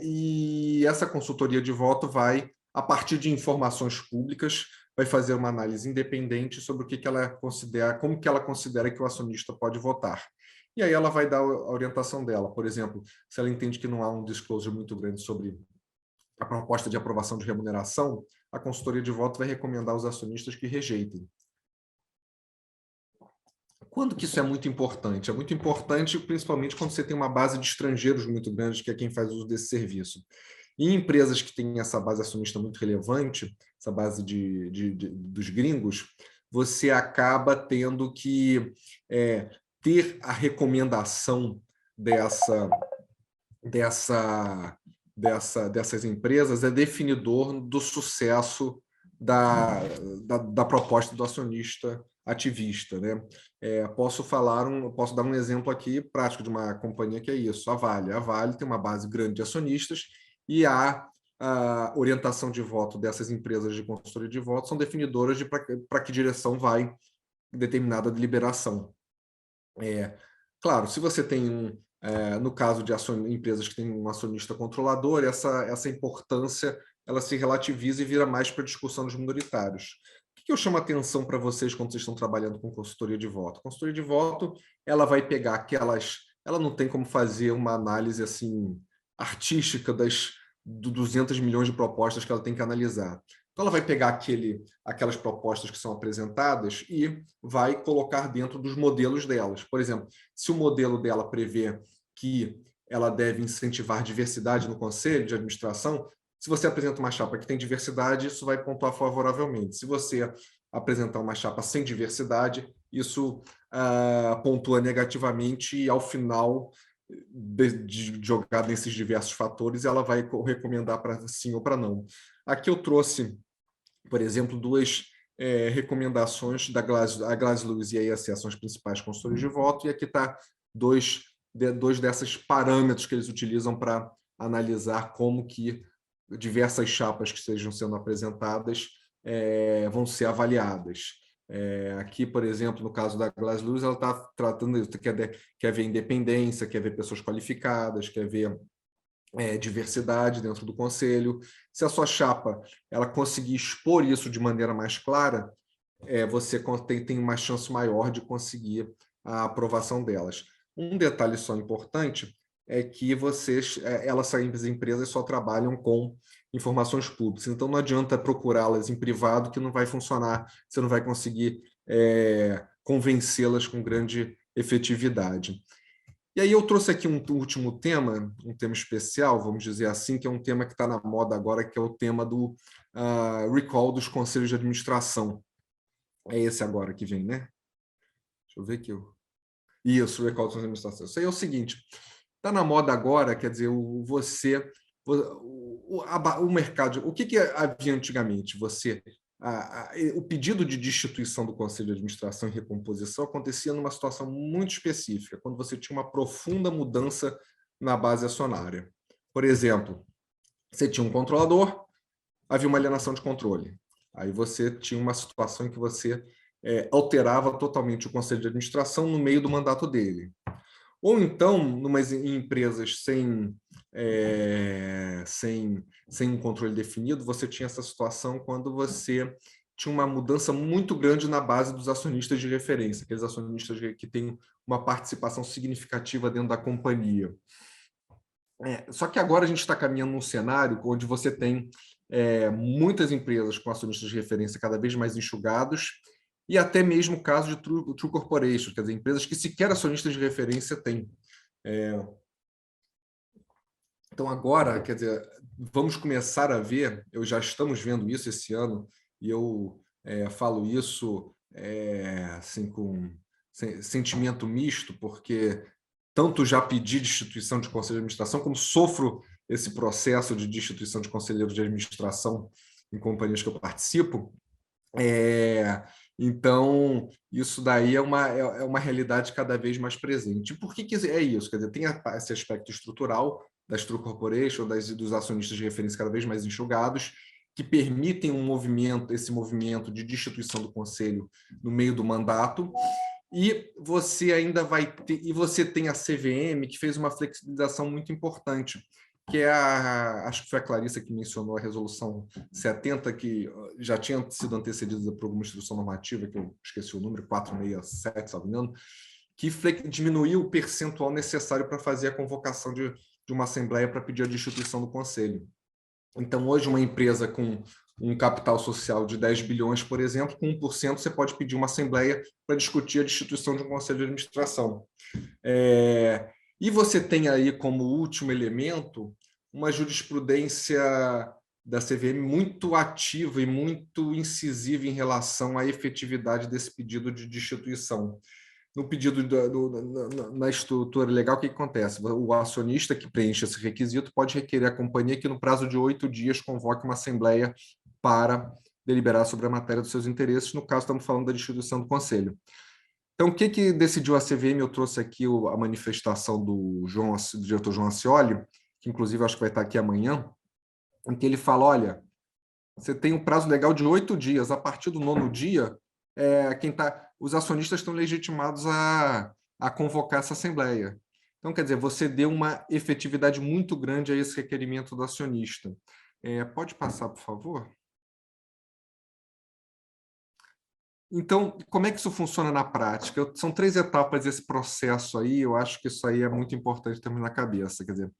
Speaker 4: e essa consultoria de voto vai, a partir de informações públicas, vai fazer uma análise independente sobre o que ela considera, como que ela considera que o acionista pode votar. E aí ela vai dar a orientação dela. Por exemplo, se ela entende que não há um disclosure muito grande sobre a proposta de aprovação de remuneração, a consultoria de voto vai recomendar aos acionistas que rejeitem. Quando que isso é muito importante? É muito importante, principalmente quando você tem uma base de estrangeiros muito grande, que é quem faz uso desse serviço. E empresas que têm essa base acionista muito relevante, essa base dos gringos, você acaba tendo que ter a recomendação dessas empresas é definidor do sucesso da proposta do acionista ativista, né? Posso dar um exemplo aqui prático de uma companhia que é isso, a Vale. A Vale tem uma base grande de acionistas e a orientação de voto dessas empresas de consultoria de voto são definidoras de para que direção vai determinada deliberação. Claro, se você tem no caso de empresas que têm um acionista controlador, essa importância ela se relativiza e vira mais para a discussão dos minoritários. O que eu chamo a atenção para vocês quando vocês estão trabalhando com consultoria de voto? A consultoria de voto ela vai pegar ela não tem como fazer uma análise assim artística dos 200 milhões de propostas que ela tem que analisar. Então, ela vai pegar aquelas propostas que são apresentadas e vai colocar dentro dos modelos delas. Por exemplo, se o modelo dela prevê que ela deve incentivar diversidade no conselho de administração, se você apresenta uma chapa que tem diversidade, isso vai pontuar favoravelmente. Se você apresentar uma chapa sem diversidade, isso pontua negativamente e, ao final de jogar nesses diversos fatores, ela vai recomendar para sim ou para não. Aqui eu trouxe, por exemplo, duas recomendações da Glass Lewis e a ISS, são as principais consultorias de voto, e aqui está dois desses parâmetros que eles utilizam para analisar como que diversas chapas que estejam sendo apresentadas vão ser avaliadas. Aqui, por exemplo, no caso da Glass Lewis, ela está tratando isso, quer ver independência, quer ver pessoas qualificadas, quer ver diversidade dentro do conselho. Se a sua chapa ela conseguir expor isso de maneira mais clara, você tem uma chance maior de conseguir a aprovação delas. Um detalhe só importante é que essas empresas só trabalham com informações públicas, então não adianta procurá-las em privado que não vai funcionar, você não vai conseguir convencê-las com grande efetividade. E aí eu trouxe aqui um último tema, um tema especial, vamos dizer assim, que é um tema que está na moda agora, que é o tema do recall dos conselhos de administração. É esse agora que vem, né? Deixa eu ver aqui. Isso, o recall dos conselhos de administração. Isso aí é o seguinte, está na moda agora, quer dizer, o mercado... O que havia antigamente? O pedido de destituição do Conselho de Administração e recomposição acontecia numa situação muito específica, quando você tinha uma profunda mudança na base acionária. Por exemplo, você tinha um controlador, havia uma alienação de controle. Aí você tinha uma situação em que você alterava totalmente o Conselho de Administração no meio do mandato dele. Ou então, em empresas sem um controle definido, você tinha essa situação quando você tinha uma mudança muito grande na base dos acionistas de referência, aqueles acionistas que têm uma participação significativa dentro da companhia. Só que agora a gente está caminhando num cenário onde você tem muitas empresas com acionistas de referência cada vez mais enxugados e até mesmo o caso de True Corporation, quer dizer, empresas que sequer acionistas de referência têm. Então, agora, quer dizer, vamos começar a ver, já estamos vendo isso esse ano, e eu falo isso assim, com sentimento misto, porque tanto já pedi destituição de conselho de administração, como sofro esse processo de destituição de conselheiros de administração em companhias que eu participo. Então, isso daí é uma realidade cada vez mais presente. E por que é isso? Quer dizer, tem esse aspecto estrutural das True Corporation, dos acionistas de referência cada vez mais enxugados, que permitem esse movimento de destituição do conselho no meio do mandato, e você ainda vai ter, e você tem a CVM, que fez uma flexibilização muito importante, que é acho que foi a Clarissa que mencionou a resolução 70, que já tinha sido antecedida por alguma instrução normativa, que eu esqueci o número, 467, salvo engano, que diminuiu o percentual necessário para fazer a convocação de uma assembleia para pedir a destituição do conselho. Então, hoje, uma empresa com um capital social de 10 bilhões, por exemplo, com 1% você pode pedir uma assembleia para discutir a destituição de um conselho de administração. E você tem aí como último elemento uma jurisprudência da CVM muito ativa e muito incisiva em relação à efetividade desse pedido de destituição. No pedido na estrutura legal, o que acontece? O acionista que preenche esse requisito pode requerer à companhia que, no prazo de 8 dias, convoque uma assembleia para deliberar sobre a matéria dos seus interesses. No caso, estamos falando da destituição do conselho. Então, o que decidiu a CVM? Eu trouxe aqui a manifestação do diretor João Ascioli, que inclusive acho que vai estar aqui amanhã, em que ele fala, olha, você tem um prazo legal de 8 dias, a partir do 9º dia, os acionistas estão legitimados a convocar essa assembleia. Então, quer dizer, você deu uma efetividade muito grande a esse requerimento do acionista. Pode passar, por favor? Então, como é que isso funciona na prática? São 3 etapas desse processo aí, eu acho que isso aí é muito importante ter na cabeça. Quer dizer,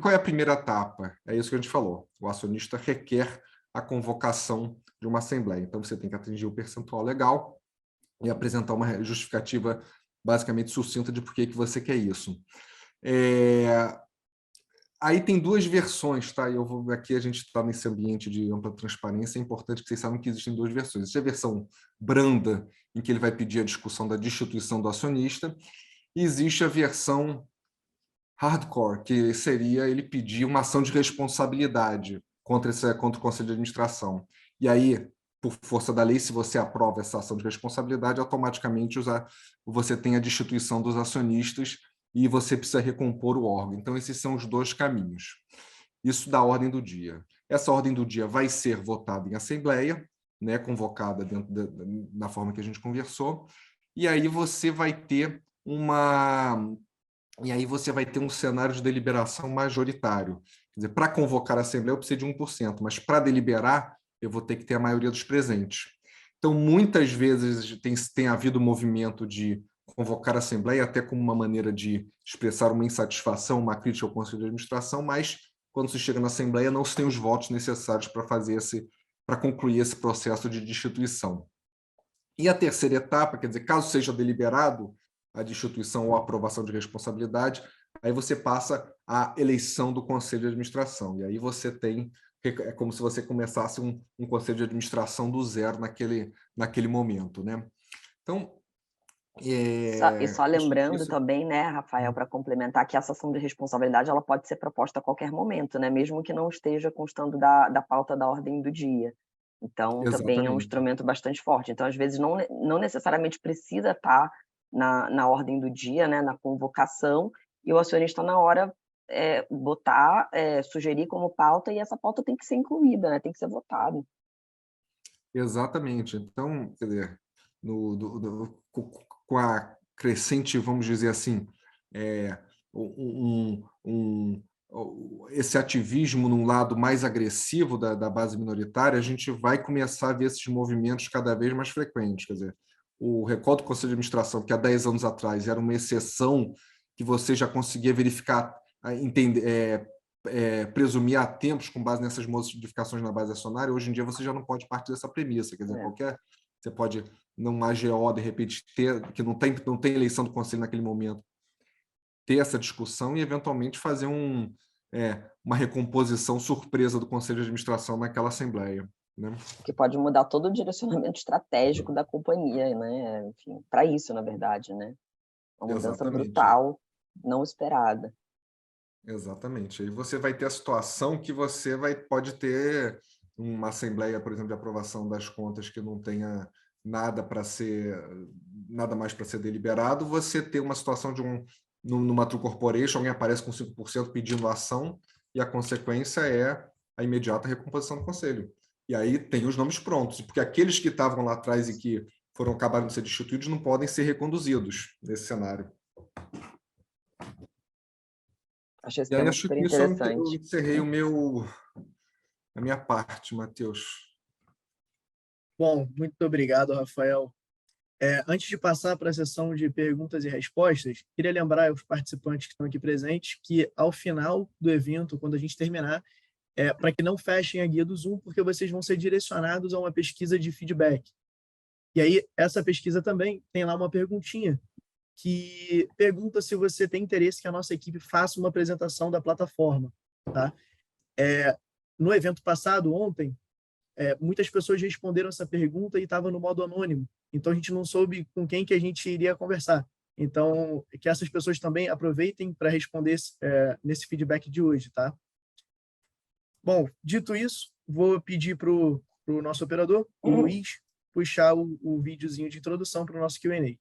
Speaker 4: qual é a primeira etapa? É isso que a gente falou. O acionista requer a convocação de uma assembleia. Então, você tem que atingir o percentual legal e apresentar uma justificativa basicamente sucinta de por que você quer isso. Aí tem 2 versões, tá? Aqui a gente está nesse ambiente de ampla transparência, é importante que vocês saibam que existem 2 versões. Existe a versão branda, em que ele vai pedir a discussão da destituição do acionista, e existe a versão hardcore, que seria ele pedir uma ação de responsabilidade contra o Conselho de Administração. E aí, por força da lei, se você aprova essa ação de responsabilidade, automaticamente você tem a destituição dos acionistas e você precisa recompor o órgão. Então, esses são os 2 caminhos. Isso da ordem do dia. Essa ordem do dia vai ser votada em assembleia, né, convocada na forma que a gente conversou, e aí você vai ter um cenário de deliberação majoritário. Quer dizer, para convocar a assembleia eu preciso de 1%, mas para deliberar eu vou ter que ter a maioria dos presentes. Então, muitas vezes tem havido movimento de convocar a Assembleia até como uma maneira de expressar uma insatisfação, uma crítica ao Conselho de Administração, mas quando se chega na Assembleia não se tem os votos necessários para concluir esse processo de destituição. E a terceira etapa, quer dizer, caso seja deliberado a destituição ou a aprovação de responsabilidade, aí você passa à eleição do Conselho de Administração. E aí você tem, é como se você começasse um Conselho de Administração do zero naquele momento, né? Então,
Speaker 2: E só lembrando também, né, Rafael, para complementar, que essa ação de responsabilidade ela pode ser proposta a qualquer momento, né, mesmo que não esteja constando da pauta da ordem do dia. Então,
Speaker 4: Exatamente.
Speaker 2: também é um instrumento bastante forte. Então, às vezes, não necessariamente precisa estar na ordem do dia, né, na convocação, e o acionista, na hora, sugerir como pauta, e essa pauta tem que ser incluída, né, tem que ser votada.
Speaker 4: Exatamente. Então, quer dizer, com a crescente, vamos dizer assim, esse ativismo num lado mais agressivo da base minoritária, a gente vai começar a ver esses movimentos cada vez mais frequentes. Quer dizer, o recall do Conselho de Administração, que há 10 anos atrás era uma exceção que você já conseguia verificar, entender, presumir há tempos com base nessas modificações na base acionária, hoje em dia você já não pode partir dessa premissa. Quer dizer, qualquer Você pode, num AGO, de repente, que não tem eleição do conselho naquele momento, ter essa discussão e, eventualmente, fazer uma recomposição surpresa do conselho de administração naquela assembleia, né?
Speaker 2: Que pode mudar todo o direcionamento estratégico da companhia, né? Enfim, para isso, na verdade, né? Uma mudança brutal, não esperada.
Speaker 4: Exatamente. Aí você vai ter a situação que você pode ter uma assembleia, por exemplo, de aprovação das contas que não tenha nada mais para ser deliberado, você ter uma situação numa True Corporation, alguém aparece com 5% pedindo ação, e a consequência é a imediata recomposição do conselho. E aí tem os nomes prontos, porque aqueles que estavam lá atrás e que acabaram de ser destituídos não podem ser reconduzidos nesse cenário.
Speaker 2: Achei esse
Speaker 4: E aí
Speaker 2: tema
Speaker 4: acho
Speaker 2: super
Speaker 4: que isso eu
Speaker 2: interessante.
Speaker 4: encerrei a minha parte, Matheus.
Speaker 1: Bom, muito obrigado, Rafael. Antes de passar para a sessão de perguntas e respostas, queria lembrar aos participantes que estão aqui presentes que, ao final do evento, quando a gente terminar, para que não fechem a guia do Zoom, porque vocês vão ser direcionados a uma pesquisa de feedback. E aí, essa pesquisa também tem lá uma perguntinha, que pergunta se você tem interesse que a nossa equipe faça uma apresentação da plataforma. Tá? No evento passado, ontem, muitas pessoas responderam essa pergunta e estavam no modo anônimo. Então, a gente não soube com quem que a gente iria conversar. Então, que essas pessoas também aproveitem para responder nesse feedback de hoje, tá? Bom, dito isso, vou pedir para o nosso operador, o Luiz, puxar o videozinho de introdução para o nosso Q&A.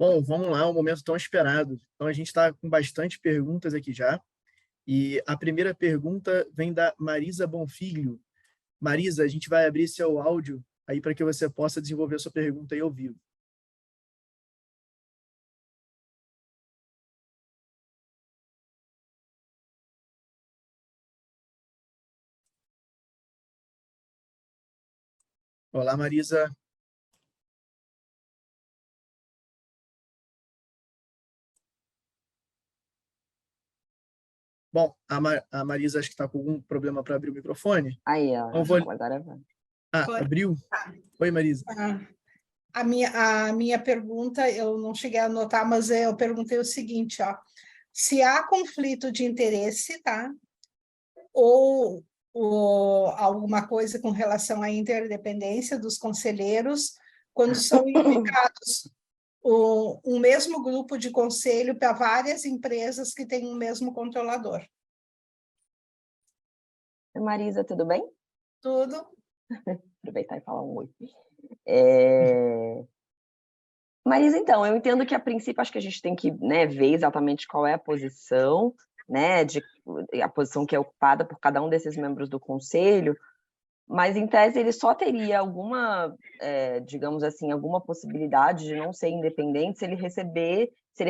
Speaker 1: Bom, vamos lá, um momento tão esperado. Então, a gente está com bastante perguntas aqui já. E a primeira pergunta vem da Marisa Bonfilho. Marisa, a gente vai abrir seu áudio aí para que você possa desenvolver a sua pergunta aí ao vivo. Olá, Marisa. Bom, a Marisa acho que está com algum problema para abrir o microfone.
Speaker 2: Aí,
Speaker 1: Então,
Speaker 2: agora vai.
Speaker 1: Abriu? Oi, Marisa.
Speaker 5: A minha pergunta, eu não cheguei a anotar, mas eu perguntei o seguinte, se há conflito de interesse, tá? Ou alguma coisa com relação à interdependência dos conselheiros, quando são indicados um mesmo grupo de conselho para várias empresas que têm o mesmo controlador.
Speaker 2: Marisa, tudo bem?
Speaker 5: Tudo.
Speaker 2: Aproveitar e falar um oi. Marisa, então, eu entendo que, a princípio, acho que a gente tem que, né, ver exatamente qual é a posição, né, a posição que é ocupada por cada um desses membros do conselho, mas, em tese, ele só teria alguma, digamos assim, alguma possibilidade de não ser independente se ele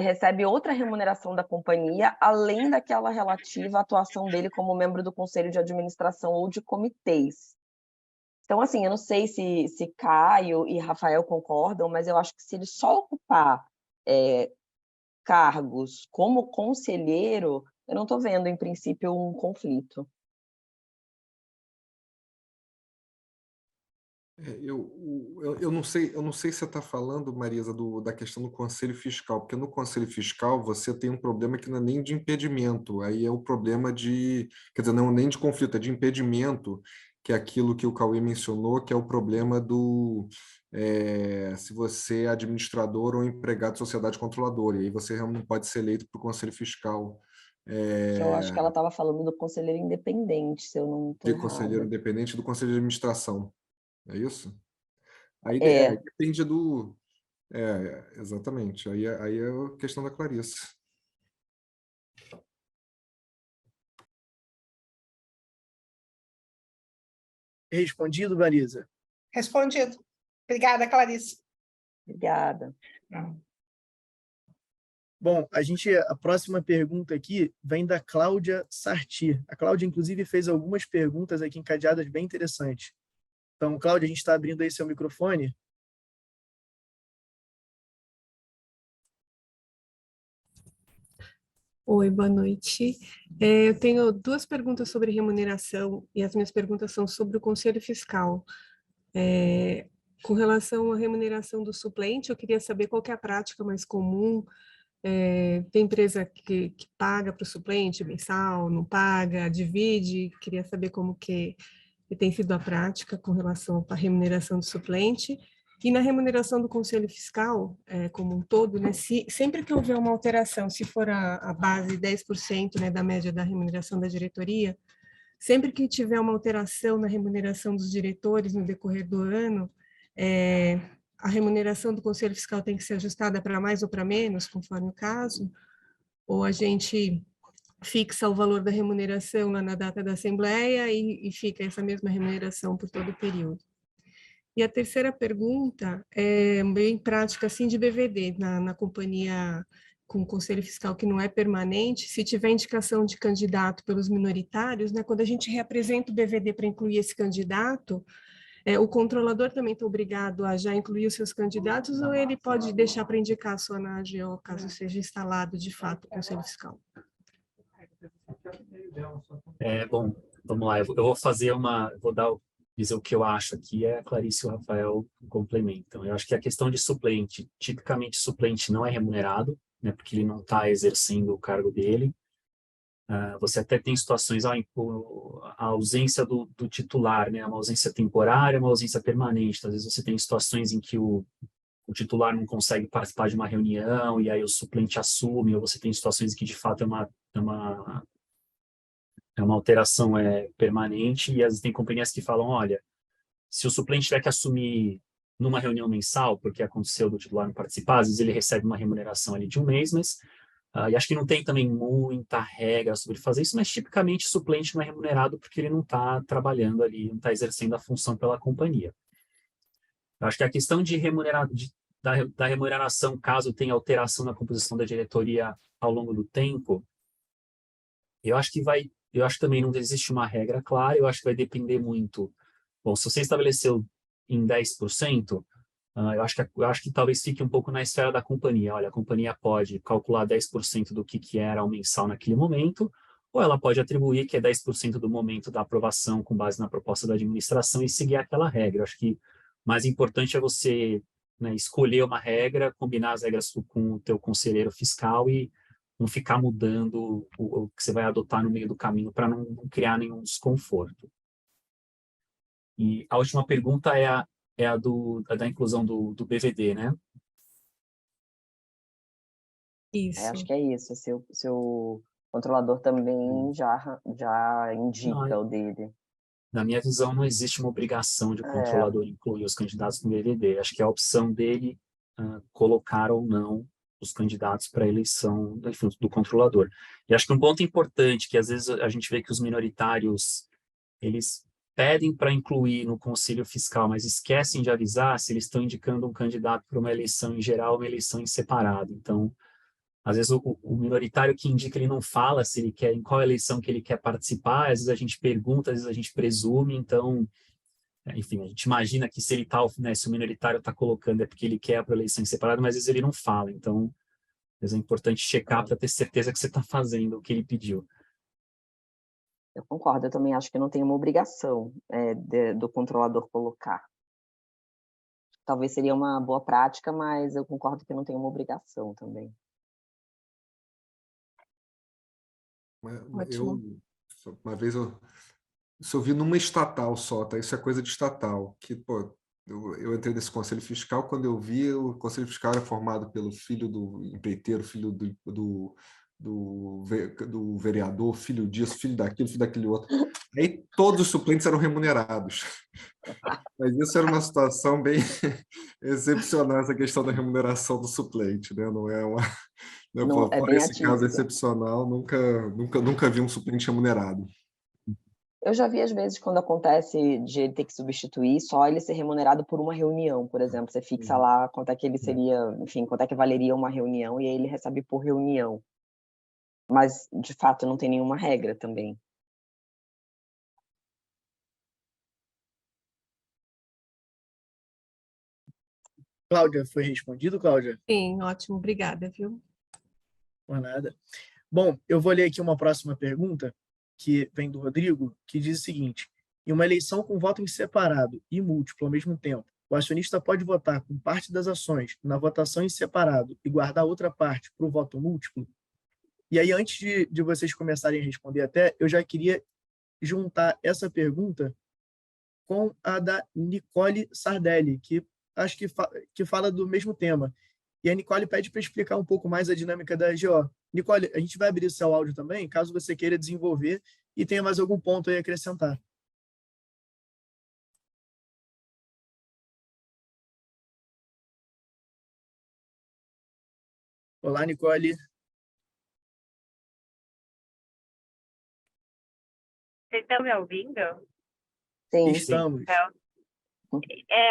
Speaker 2: recebe outra remuneração da companhia, além daquela relativa à atuação dele como membro do conselho de administração ou de comitês. Então, assim, eu não sei se Caio e Rafael concordam, mas eu acho que se ele só ocupar cargos como conselheiro, eu não estou vendo, em princípio, um conflito.
Speaker 4: Eu não sei se você está falando, Marisa, da questão do conselho fiscal, porque no conselho fiscal você tem um problema que não é nem de impedimento, aí é o problema quer dizer, não nem de conflito, é de impedimento, que é aquilo que o Cauê mencionou, que é o problema se você é administrador ou empregado de sociedade controladora, e aí você realmente não pode ser eleito para o conselho fiscal
Speaker 2: Que eu acho que ela estava falando do conselheiro independente, se eu não estou
Speaker 4: De conselheiro
Speaker 2: errada.
Speaker 4: independente do conselho de administração. É isso? Aí
Speaker 2: É,
Speaker 4: depende do... exatamente. Aí é a questão da Clarissa.
Speaker 1: Respondido, Marisa?
Speaker 5: Respondido. Obrigada, Clarice.
Speaker 2: obrigada.
Speaker 1: Bom, a próxima pergunta aqui vem da Cláudia Sarti. A Cláudia, inclusive, fez algumas perguntas aqui encadeadas bem interessantes. Então, Cláudia, a gente está abrindo aí seu microfone.
Speaker 6: Oi, boa noite. Eu tenho duas perguntas sobre remuneração e as minhas perguntas são sobre o Conselho Fiscal. Com relação à remuneração do suplente, eu queria saber qual que é a prática mais comum. Tem empresa que paga para o suplente mensal, não paga, divide. Queria saber como que tem sido a prática com relação à remuneração do suplente. E na remuneração do Conselho Fiscal, como um todo, né, sempre que houver uma alteração, se for a base 10%, né, da média da remuneração da diretoria, sempre que tiver uma alteração na remuneração dos diretores no decorrer do ano, a remuneração do Conselho Fiscal tem que ser ajustada para mais ou para menos, conforme o caso, ou a gente fixa o valor da remuneração lá na data da Assembleia e fica essa mesma remuneração por todo o período. E a terceira pergunta é bem prática, assim, de BVD, na companhia com o Conselho Fiscal que não é permanente, se tiver indicação de candidato pelos minoritários, né, quando a gente reapresenta o BVD para incluir esse candidato, o controlador também está obrigado a já incluir os seus candidatos ou ele pode deixar para indicar só na AGO, caso seja instalado de fato o Conselho Fiscal?
Speaker 3: Bom, vamos lá, eu vou fazer dizer o que eu acho aqui, a Clarice e o Rafael complementam. Eu acho que a questão de suplente, tipicamente suplente não é remunerado, né, porque ele não está exercendo o cargo dele. Você até tem situações, a ausência do titular, né, uma ausência temporária, uma ausência permanente. Às vezes você tem situações em que o titular não consegue participar de uma reunião e aí o suplente assume, ou você tem situações em que de fato é uma alteração permanente, e às vezes tem companhias que falam, olha, se o suplente tiver que assumir numa reunião mensal, porque aconteceu do titular não participar, às vezes ele recebe uma remuneração ali de um mês, mas e acho que não tem também muita regra sobre fazer isso, mas tipicamente o suplente não é remunerado porque ele não está trabalhando ali, não está exercendo a função pela companhia. Eu acho que a questão da remuneração, caso tenha alteração na composição da diretoria ao longo do tempo, eu acho que também não existe uma regra clara, eu acho que vai depender muito. Bom, se você estabeleceu em 10%, eu acho que talvez fique um pouco na esfera da companhia. Olha, a companhia pode calcular 10% do que era o mensal naquele momento, ou ela pode atribuir que é 10% do momento da aprovação com base na proposta da administração e seguir aquela regra. Eu acho que o mais importante é você, né, escolher uma regra, combinar as regras com o teu conselheiro fiscal e não ficar mudando o que você vai adotar no meio do caminho para não criar nenhum desconforto. E a última pergunta é a da inclusão do BVD, né?
Speaker 6: Isso.
Speaker 2: Acho que é isso. Se o controlador também já indica o dele.
Speaker 3: Na minha visão, não existe uma obrigação de o controlador incluir os candidatos no BVD. Acho que é a opção dele colocar ou não os candidatos para a eleição do controlador. E acho que um ponto importante, que às vezes a gente vê que os minoritários, eles pedem para incluir no Conselho Fiscal, mas esquecem de avisar se eles estão indicando um candidato para uma eleição em geral ou uma eleição em separado. Então, às vezes o minoritário que indica, ele não fala se ele quer, em qual eleição que ele quer participar, às vezes a gente pergunta, às vezes a gente presume, então, enfim, a gente imagina que se ele tá, né, se o minoritário está colocando é porque ele quer para a eleição em separado, mas às vezes ele não fala, então, às vezes é importante checar para ter certeza que você está fazendo o que ele pediu.
Speaker 2: Eu concordo, eu também acho que não tem uma obrigação do controlador colocar. Talvez seria uma boa prática, mas eu concordo que não tem uma obrigação também.
Speaker 4: Uma vez eu vi numa estatal só, tá? Isso é coisa de estatal, que, pô, eu entrei nesse conselho fiscal, quando eu vi, o conselho fiscal era formado pelo filho do empreiteiro, filho do do vereador, filho disso, filho daquele outro. Aí todos os suplentes eram remunerados. Mas isso era uma situação bem excepcional, essa questão da remuneração do suplente, né? Não é uma...
Speaker 2: Não, é
Speaker 4: Fora
Speaker 2: bem
Speaker 4: esse caso
Speaker 2: atípico.
Speaker 4: excepcional, nunca vi um suplente remunerado.
Speaker 2: Eu já vi, às vezes, quando acontece de ele ter que substituir, só ele ser remunerado por uma reunião, por exemplo. Você fixa lá quanto é que ele seria, enfim, quanto é que valeria uma reunião, e aí ele recebe por reunião. Mas, de fato, não tem nenhuma regra também.
Speaker 1: Cláudia, foi respondido, Cláudia?
Speaker 6: Sim, ótimo, obrigada, viu?
Speaker 1: Por nada. Bom, eu vou ler aqui uma próxima pergunta, que vem do Rodrigo, que diz o seguinte: em uma eleição com voto em separado e múltiplo ao mesmo tempo, o acionista pode votar com parte das ações na votação em separado e guardar outra parte para o voto múltiplo? E aí, antes de vocês começarem a responder até, eu já queria juntar essa pergunta com a da Nicole Sardelli, que acho que fala do mesmo tema. E a Nicole pede para explicar um pouco mais a dinâmica da GO. Nicole, a gente vai abrir o seu áudio também, caso você queira desenvolver e tenha mais algum ponto aí a acrescentar. Olá, Nicole.
Speaker 7: Vocês estão me ouvindo?
Speaker 2: Sim.
Speaker 1: Estamos.
Speaker 7: Então,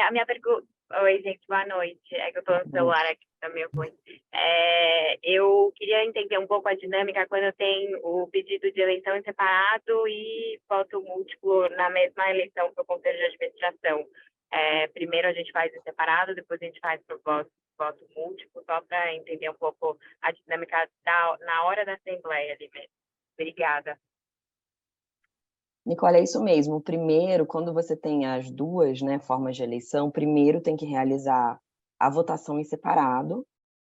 Speaker 7: a minha pergunta... Oi, gente, boa noite. É que eu estou no celular aqui, tá meio ruim. Eu queria entender um pouco a dinâmica quando tem o pedido de eleição em separado e voto múltiplo na mesma eleição para o Conselho de Administração. Primeiro a gente faz em separado, depois a gente faz para o voto múltiplo, só para entender um pouco a dinâmica na hora da Assembleia ali mesmo. Obrigada.
Speaker 2: Nicole, é isso mesmo. Primeiro, quando você tem as duas, né, formas de eleição, primeiro tem que realizar a votação em separado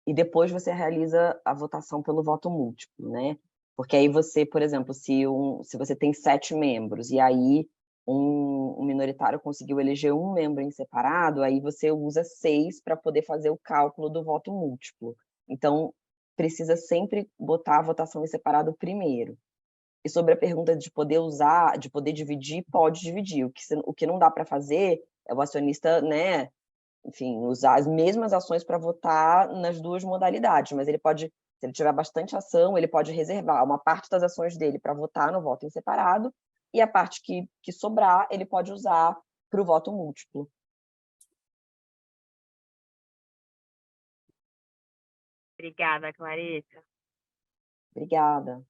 Speaker 2: e depois você realiza a votação pelo voto múltiplo, né? Porque aí você, por exemplo, se você tem 7 membros e aí um minoritário conseguiu eleger um membro em separado, aí você usa 6 para poder fazer o cálculo do voto múltiplo. Então, precisa sempre botar a votação em separado primeiro. E sobre a pergunta de poder usar, de poder dividir, pode dividir. O que não dá para fazer é o acionista, né, enfim, usar as mesmas ações para votar nas duas modalidades, mas ele pode, se ele tiver bastante ação, ele pode reservar uma parte das ações dele para votar no voto em separado e a parte que sobrar, ele pode usar para o voto múltiplo.
Speaker 7: Obrigada, Clarissa.
Speaker 2: Obrigada.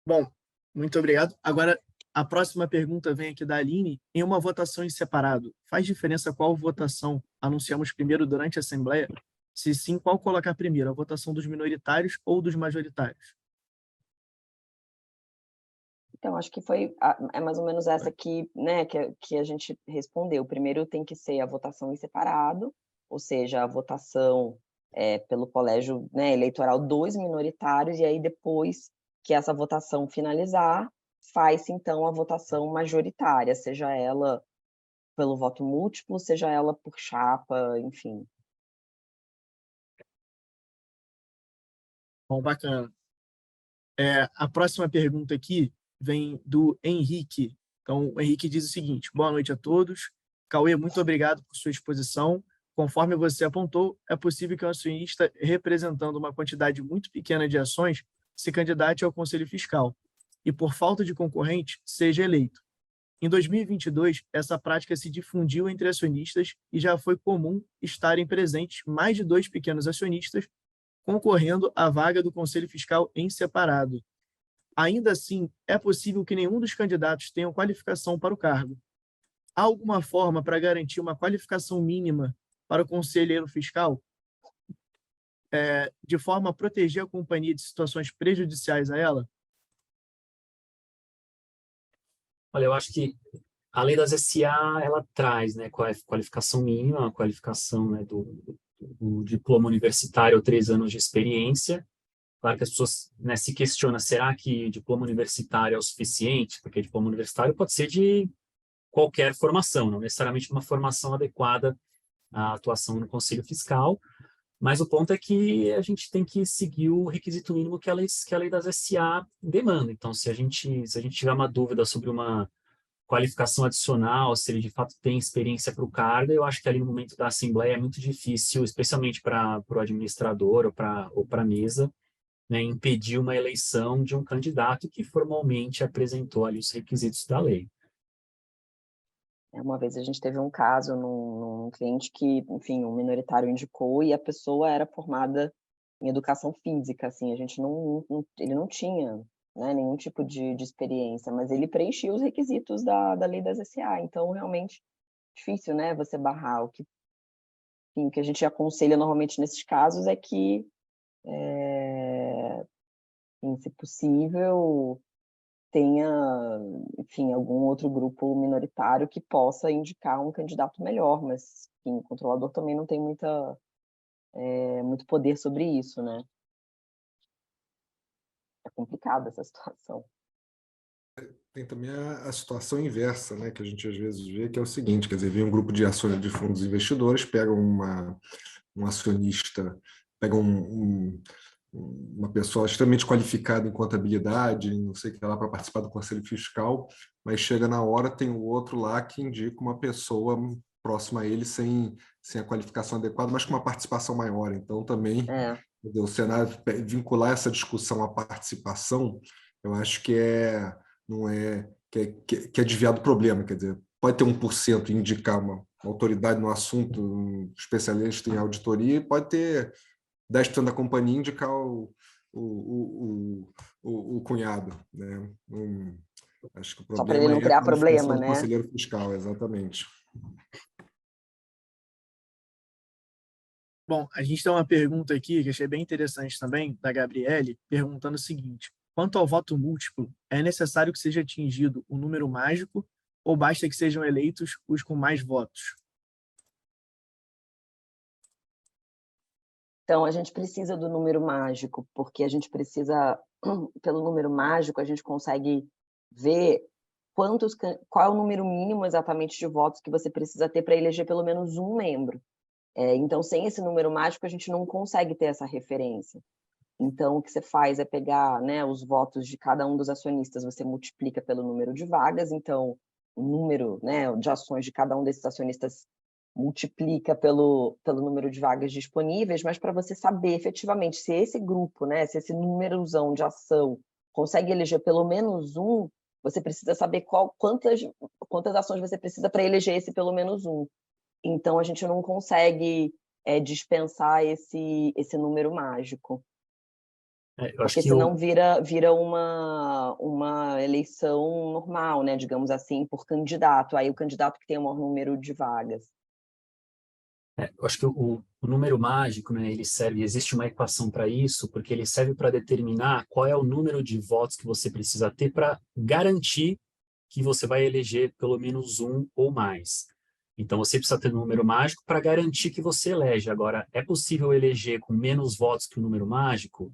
Speaker 1: Bom, muito obrigado. Agora, a próxima pergunta vem aqui da Aline. Em uma votação em separado, faz diferença qual votação anunciamos primeiro durante a Assembleia? Se sim, qual colocar primeiro, a votação dos minoritários ou dos majoritários?
Speaker 2: Então, acho que é mais ou menos essa que, né, que a gente respondeu. Primeiro tem que ser a votação em separado, ou seja, a votação pelo colégio, né, eleitoral dos minoritários, e aí depois que essa votação finalizar, faz-se então a votação majoritária, seja ela pelo voto múltiplo, seja ela por chapa, enfim.
Speaker 1: Bom, bacana. A próxima pergunta aqui vem do Henrique. Então, o Henrique diz o seguinte: boa noite a todos. Cauê, muito obrigado por sua exposição. Conforme você apontou, é possível que um acionista representando uma quantidade muito pequena de ações se candidate ao Conselho Fiscal e, por falta de concorrente, seja eleito. Em 2022, essa prática se difundiu entre acionistas e já foi comum estarem presentes mais de 2 pequenos acionistas concorrendo à vaga do Conselho Fiscal em separado. Ainda assim, é possível que nenhum dos candidatos tenha qualificação para o cargo. Há alguma forma para garantir uma qualificação mínima para o conselheiro fiscal, de forma a proteger a companhia de situações prejudiciais a ela?
Speaker 3: Olha, eu acho que a lei das SA, ela traz, né, qualificação mínima, a qualificação, né, do diploma universitário ou 3 anos de experiência. Claro que as pessoas, né, se questionam, será que diploma universitário é o suficiente? Porque diploma universitário pode ser de qualquer formação, não necessariamente uma formação adequada à atuação no Conselho Fiscal, Mas o ponto é que a gente tem que seguir o requisito mínimo que a lei das SA demanda. Então, se a gente tiver uma dúvida sobre uma qualificação adicional, se ele de fato tem experiência para o cargo, eu acho que ali no momento da assembleia é muito difícil, especialmente para o administrador ou para a mesa, né, impedir uma eleição de um candidato que formalmente apresentou ali os requisitos da lei.
Speaker 2: Uma vez a gente teve um caso num cliente que, enfim, um minoritário indicou e a pessoa era formada em educação física, assim, a gente ele não tinha, né, nenhum tipo de experiência, mas ele preenchia os requisitos da lei das SA, então realmente difícil, né, você barrar. O que a gente aconselha normalmente nesses casos é que, se possível, tenha, enfim, algum outro grupo minoritário que possa indicar um candidato melhor, mas, enfim, o controlador também não tem muito poder sobre isso, né? É complicada essa situação.
Speaker 4: Tem também a situação inversa, né, que a gente às vezes vê, que é o seguinte, quer dizer, vem um grupo de ações de fundos investidores, pega um acionista, pega uma pessoa extremamente qualificada em contabilidade, não sei o que lá, para participar do conselho fiscal, mas chega na hora, tem o outro lá que indica uma pessoa próxima a ele sem a qualificação adequada, mas com uma participação maior. Então, também, o cenário, vincular essa discussão à participação, eu acho que é desviar do problema, quer dizer, pode ter 1% e indicar uma autoridade no assunto, um especialista em auditoria, e pode ter 10% da companhia indicar o cunhado, né? Acho que o
Speaker 2: Só para
Speaker 4: problema
Speaker 2: ele não
Speaker 4: é a
Speaker 2: criar
Speaker 4: qualificação
Speaker 2: problema,
Speaker 4: do
Speaker 2: né?
Speaker 4: conselheiro fiscal, exatamente.
Speaker 1: Bom, a gente tem uma pergunta aqui que achei bem interessante também, da Gabriele, perguntando o seguinte: quanto ao voto múltiplo, é necessário que seja atingido um número mágico ou basta que sejam eleitos os com mais votos?
Speaker 2: Então, a gente precisa do número mágico, porque a gente precisa, pelo número mágico, a gente consegue ver qual é o número mínimo exatamente de votos que você precisa ter para eleger pelo menos um membro. Então, sem esse número mágico, a gente não consegue ter essa referência. Então, o que você faz é pegar, né, os votos de cada um dos acionistas, você multiplica pelo número de vagas, então o número, né, de ações de cada um desses acionistas multiplica pelo número de vagas disponíveis, mas para você saber efetivamente se esse grupo, né, se esse númerozão de ação consegue eleger pelo menos um, você precisa saber quantas ações você precisa para eleger esse pelo menos um. Então, a gente não consegue dispensar esse número mágico. Porque senão vira uma eleição normal, né, digamos assim, por candidato. Aí o candidato que tem o maior número de vagas.
Speaker 3: Eu acho que o número mágico, né, existe uma equação para isso, porque ele serve para determinar qual é o número de votos que você precisa ter para garantir que você vai eleger pelo menos um ou mais. Então, você precisa ter um número mágico para garantir que você elege. Agora, é possível eleger com menos votos que o número mágico?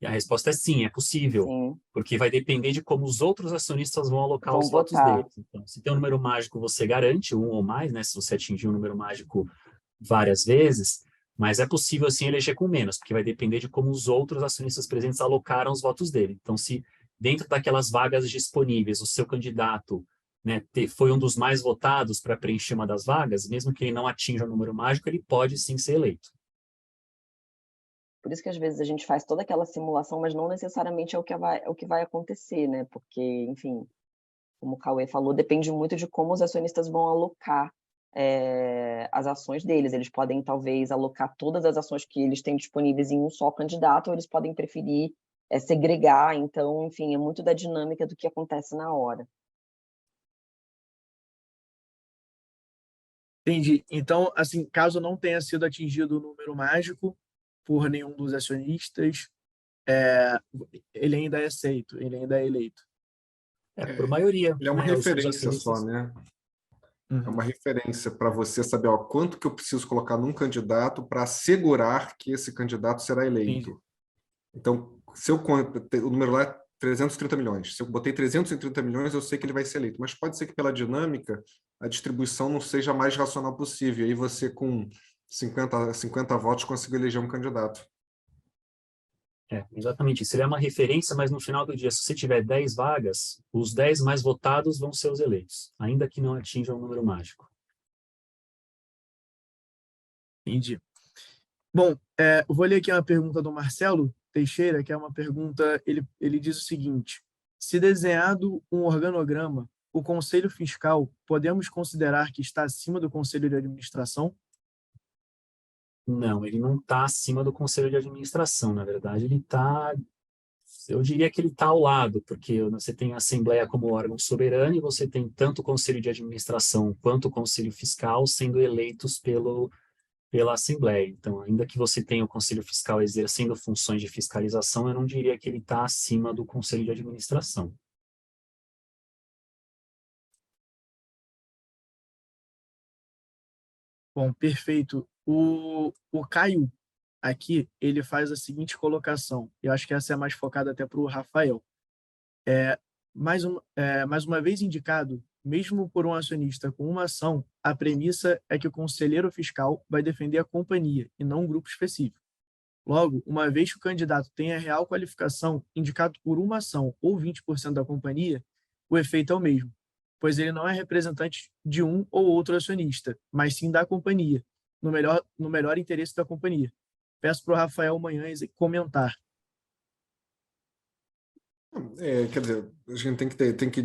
Speaker 3: E a resposta é sim, é possível,
Speaker 2: sim,
Speaker 3: porque vai depender de como os outros acionistas vão alocar os votos
Speaker 2: votar.
Speaker 3: deles. Então, se tem um número mágico, você garante um ou mais, né? Se você atingir um número mágico várias vezes, mas é possível, assim, eleger com menos, porque vai depender de como os outros acionistas presentes alocaram os votos dele. Então, se dentro daquelas vagas disponíveis, o seu candidato, né, foi um dos mais votados para preencher uma das vagas, mesmo que ele não atinja o número mágico, ele pode sim ser eleito.
Speaker 2: Por isso que às vezes a gente faz toda aquela simulação, mas não necessariamente é o que vai acontecer, né? Porque, enfim, como o Cauê falou, depende muito de como os acionistas vão alocar as ações deles. Eles podem, talvez, alocar todas as ações que eles têm disponíveis em um só candidato, ou eles podem preferir segregar. Então, enfim, é muito da dinâmica do que acontece na hora.
Speaker 1: Entendi. Então, assim, caso não tenha sido atingido o número mágico por nenhum dos acionistas, ele ainda é aceito, ele ainda é eleito.
Speaker 3: Por maioria.
Speaker 4: Ele é uma
Speaker 3: né,
Speaker 4: referência só, né? É uma referência para você saber quanto que eu preciso colocar num candidato para assegurar que esse candidato será eleito.
Speaker 1: Entendi.
Speaker 4: Então, se o número lá é 330 milhões, se eu botei 330 milhões, eu sei que ele vai ser eleito. Mas pode ser que pela dinâmica, a distribuição não seja a mais racional possível. Aí você, com 50 votos consigo eleger um candidato.
Speaker 3: Exatamente isso. Ele é uma referência, mas no final do dia, se você tiver 10 vagas, os 10 mais votados vão ser os eleitos, ainda que não atinjam o número mágico.
Speaker 1: Entendi. Bom, eu vou ler aqui uma pergunta do Marcelo Teixeira, que é uma pergunta, ele diz o seguinte: se desenhado um organograma, o Conselho Fiscal, podemos considerar que está acima do Conselho de Administração?
Speaker 3: Não, ele não está acima do Conselho de Administração, na verdade, ele está, eu diria que ele está ao lado, porque você tem a Assembleia como órgão soberano e você tem tanto o Conselho de Administração quanto o Conselho Fiscal sendo eleitos pela Assembleia. Então, ainda que você tenha o Conselho Fiscal exercendo funções de fiscalização, eu não diria que ele está acima do Conselho de Administração.
Speaker 1: Bom, perfeito. O Caio, aqui, ele faz a seguinte colocação. Eu acho que essa é mais focada até para o Rafael. Mais uma vez indicado, mesmo por um acionista com uma ação, a premissa é que o conselheiro fiscal vai defender a companhia e não um grupo específico. Logo, uma vez que o candidato tenha real qualificação indicado por uma ação ou 20% da companhia, o efeito é o mesmo, pois ele não é representante de um ou outro acionista, mas sim da companhia, no melhor interesse da companhia. Peço para o Rafael Manhães comentar.
Speaker 4: Quer dizer, a gente tem que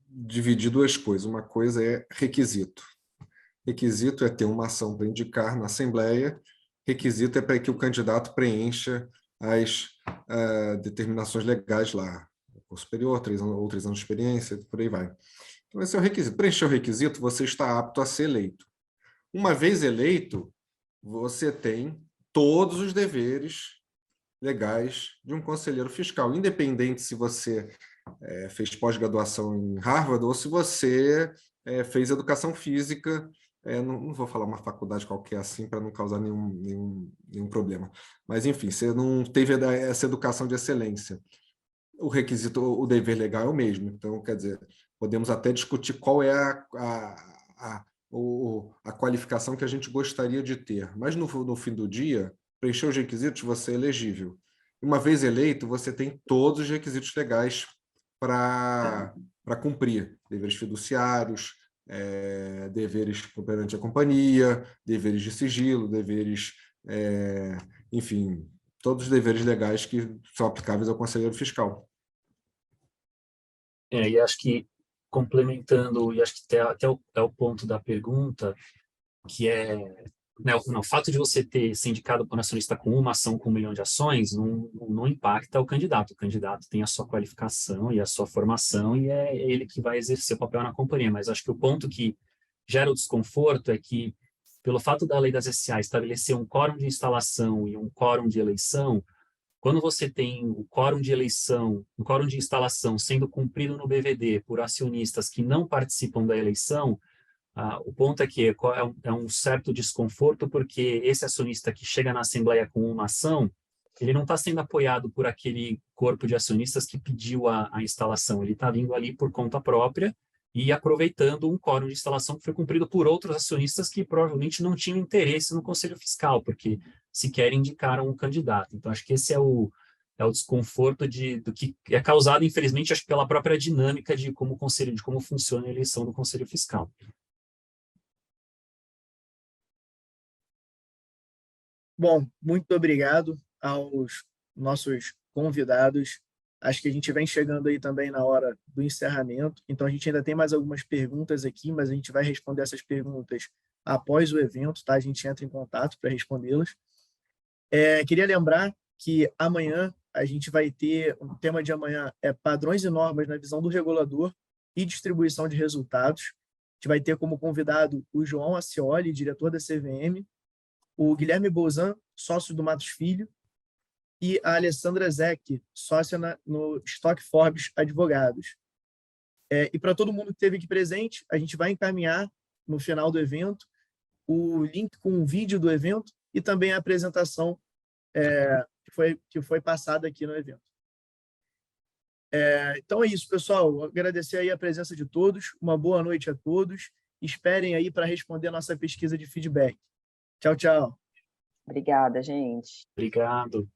Speaker 4: dividir duas coisas. Uma coisa é requisito. Requisito é ter uma ação para indicar na Assembleia. Requisito é para que o candidato preencha as determinações legais lá. Curso superior, 3 anos de experiência, por aí vai. Então, esse é o requisito. Preencher o requisito, você está apto a ser eleito. Uma vez eleito, você tem todos os deveres legais de um conselheiro fiscal, independente se você fez pós-graduação em Harvard ou se você fez educação física, não vou falar uma faculdade qualquer assim para não causar nenhum problema, mas enfim, você não teve essa educação de excelência. O requisito, o dever legal é o mesmo, então, quer dizer, podemos até discutir qual é a qualificação que a gente gostaria de ter, mas no fim do dia, preencher os requisitos, você é elegível. Uma vez eleito, você tem todos os requisitos legais para cumprir. Deveres fiduciários, deveres perante a companhia, deveres de sigilo, deveres, enfim, todos os deveres legais que são aplicáveis ao conselheiro fiscal.
Speaker 3: E acho que, complementando, e acho que até o ponto da pergunta, que é, né, o fato de você ter se indicado por um acionista com uma ação com 1 milhão de ações não impacta o candidato. O candidato tem a sua qualificação e a sua formação e é ele que vai exercer o papel na companhia. Mas acho que o ponto que gera o desconforto é que, pelo fato da lei das SA estabelecer um quórum de instalação e um quórum de eleição, quando você tem o quórum de eleição, o quórum de instalação sendo cumprido no BVD por acionistas que não participam da eleição, o ponto é que é um certo desconforto, porque esse acionista que chega na Assembleia com uma ação, ele não está sendo apoiado por aquele corpo de acionistas que pediu a instalação, ele está vindo ali por conta própria e aproveitando um quórum de instalação que foi cumprido por outros acionistas que provavelmente não tinham interesse no Conselho Fiscal, porque sequer indicaram um candidato. Então, acho que esse é o desconforto do que é causado, infelizmente, acho que pela própria dinâmica de como funciona a eleição do Conselho Fiscal.
Speaker 1: Bom, muito obrigado aos nossos convidados. Acho que a gente vem chegando aí também na hora do encerramento, então a gente ainda tem mais algumas perguntas aqui, mas a gente vai responder essas perguntas após o evento, tá? A gente entra em contato para respondê-las. Queria lembrar que amanhã a gente vai ter, o tema de amanhã é padrões e normas na visão do regulador e distribuição de resultados. A gente vai ter como convidado o João Acioli, diretor da CVM, o Guilherme Bolzan, sócio do Matos Filho, e a Alessandra Zeck, sócia no Stock Forbes Advogados. E para todo mundo que esteve aqui presente, a gente vai encaminhar no final do evento o link com o vídeo do evento e também a apresentação que foi passada aqui no evento. Então é isso, pessoal. Agradecer aí a presença de todos, uma boa noite a todos. Esperem aí para responder a nossa pesquisa de feedback. Tchau, tchau.
Speaker 2: Obrigada, gente.
Speaker 3: Obrigado.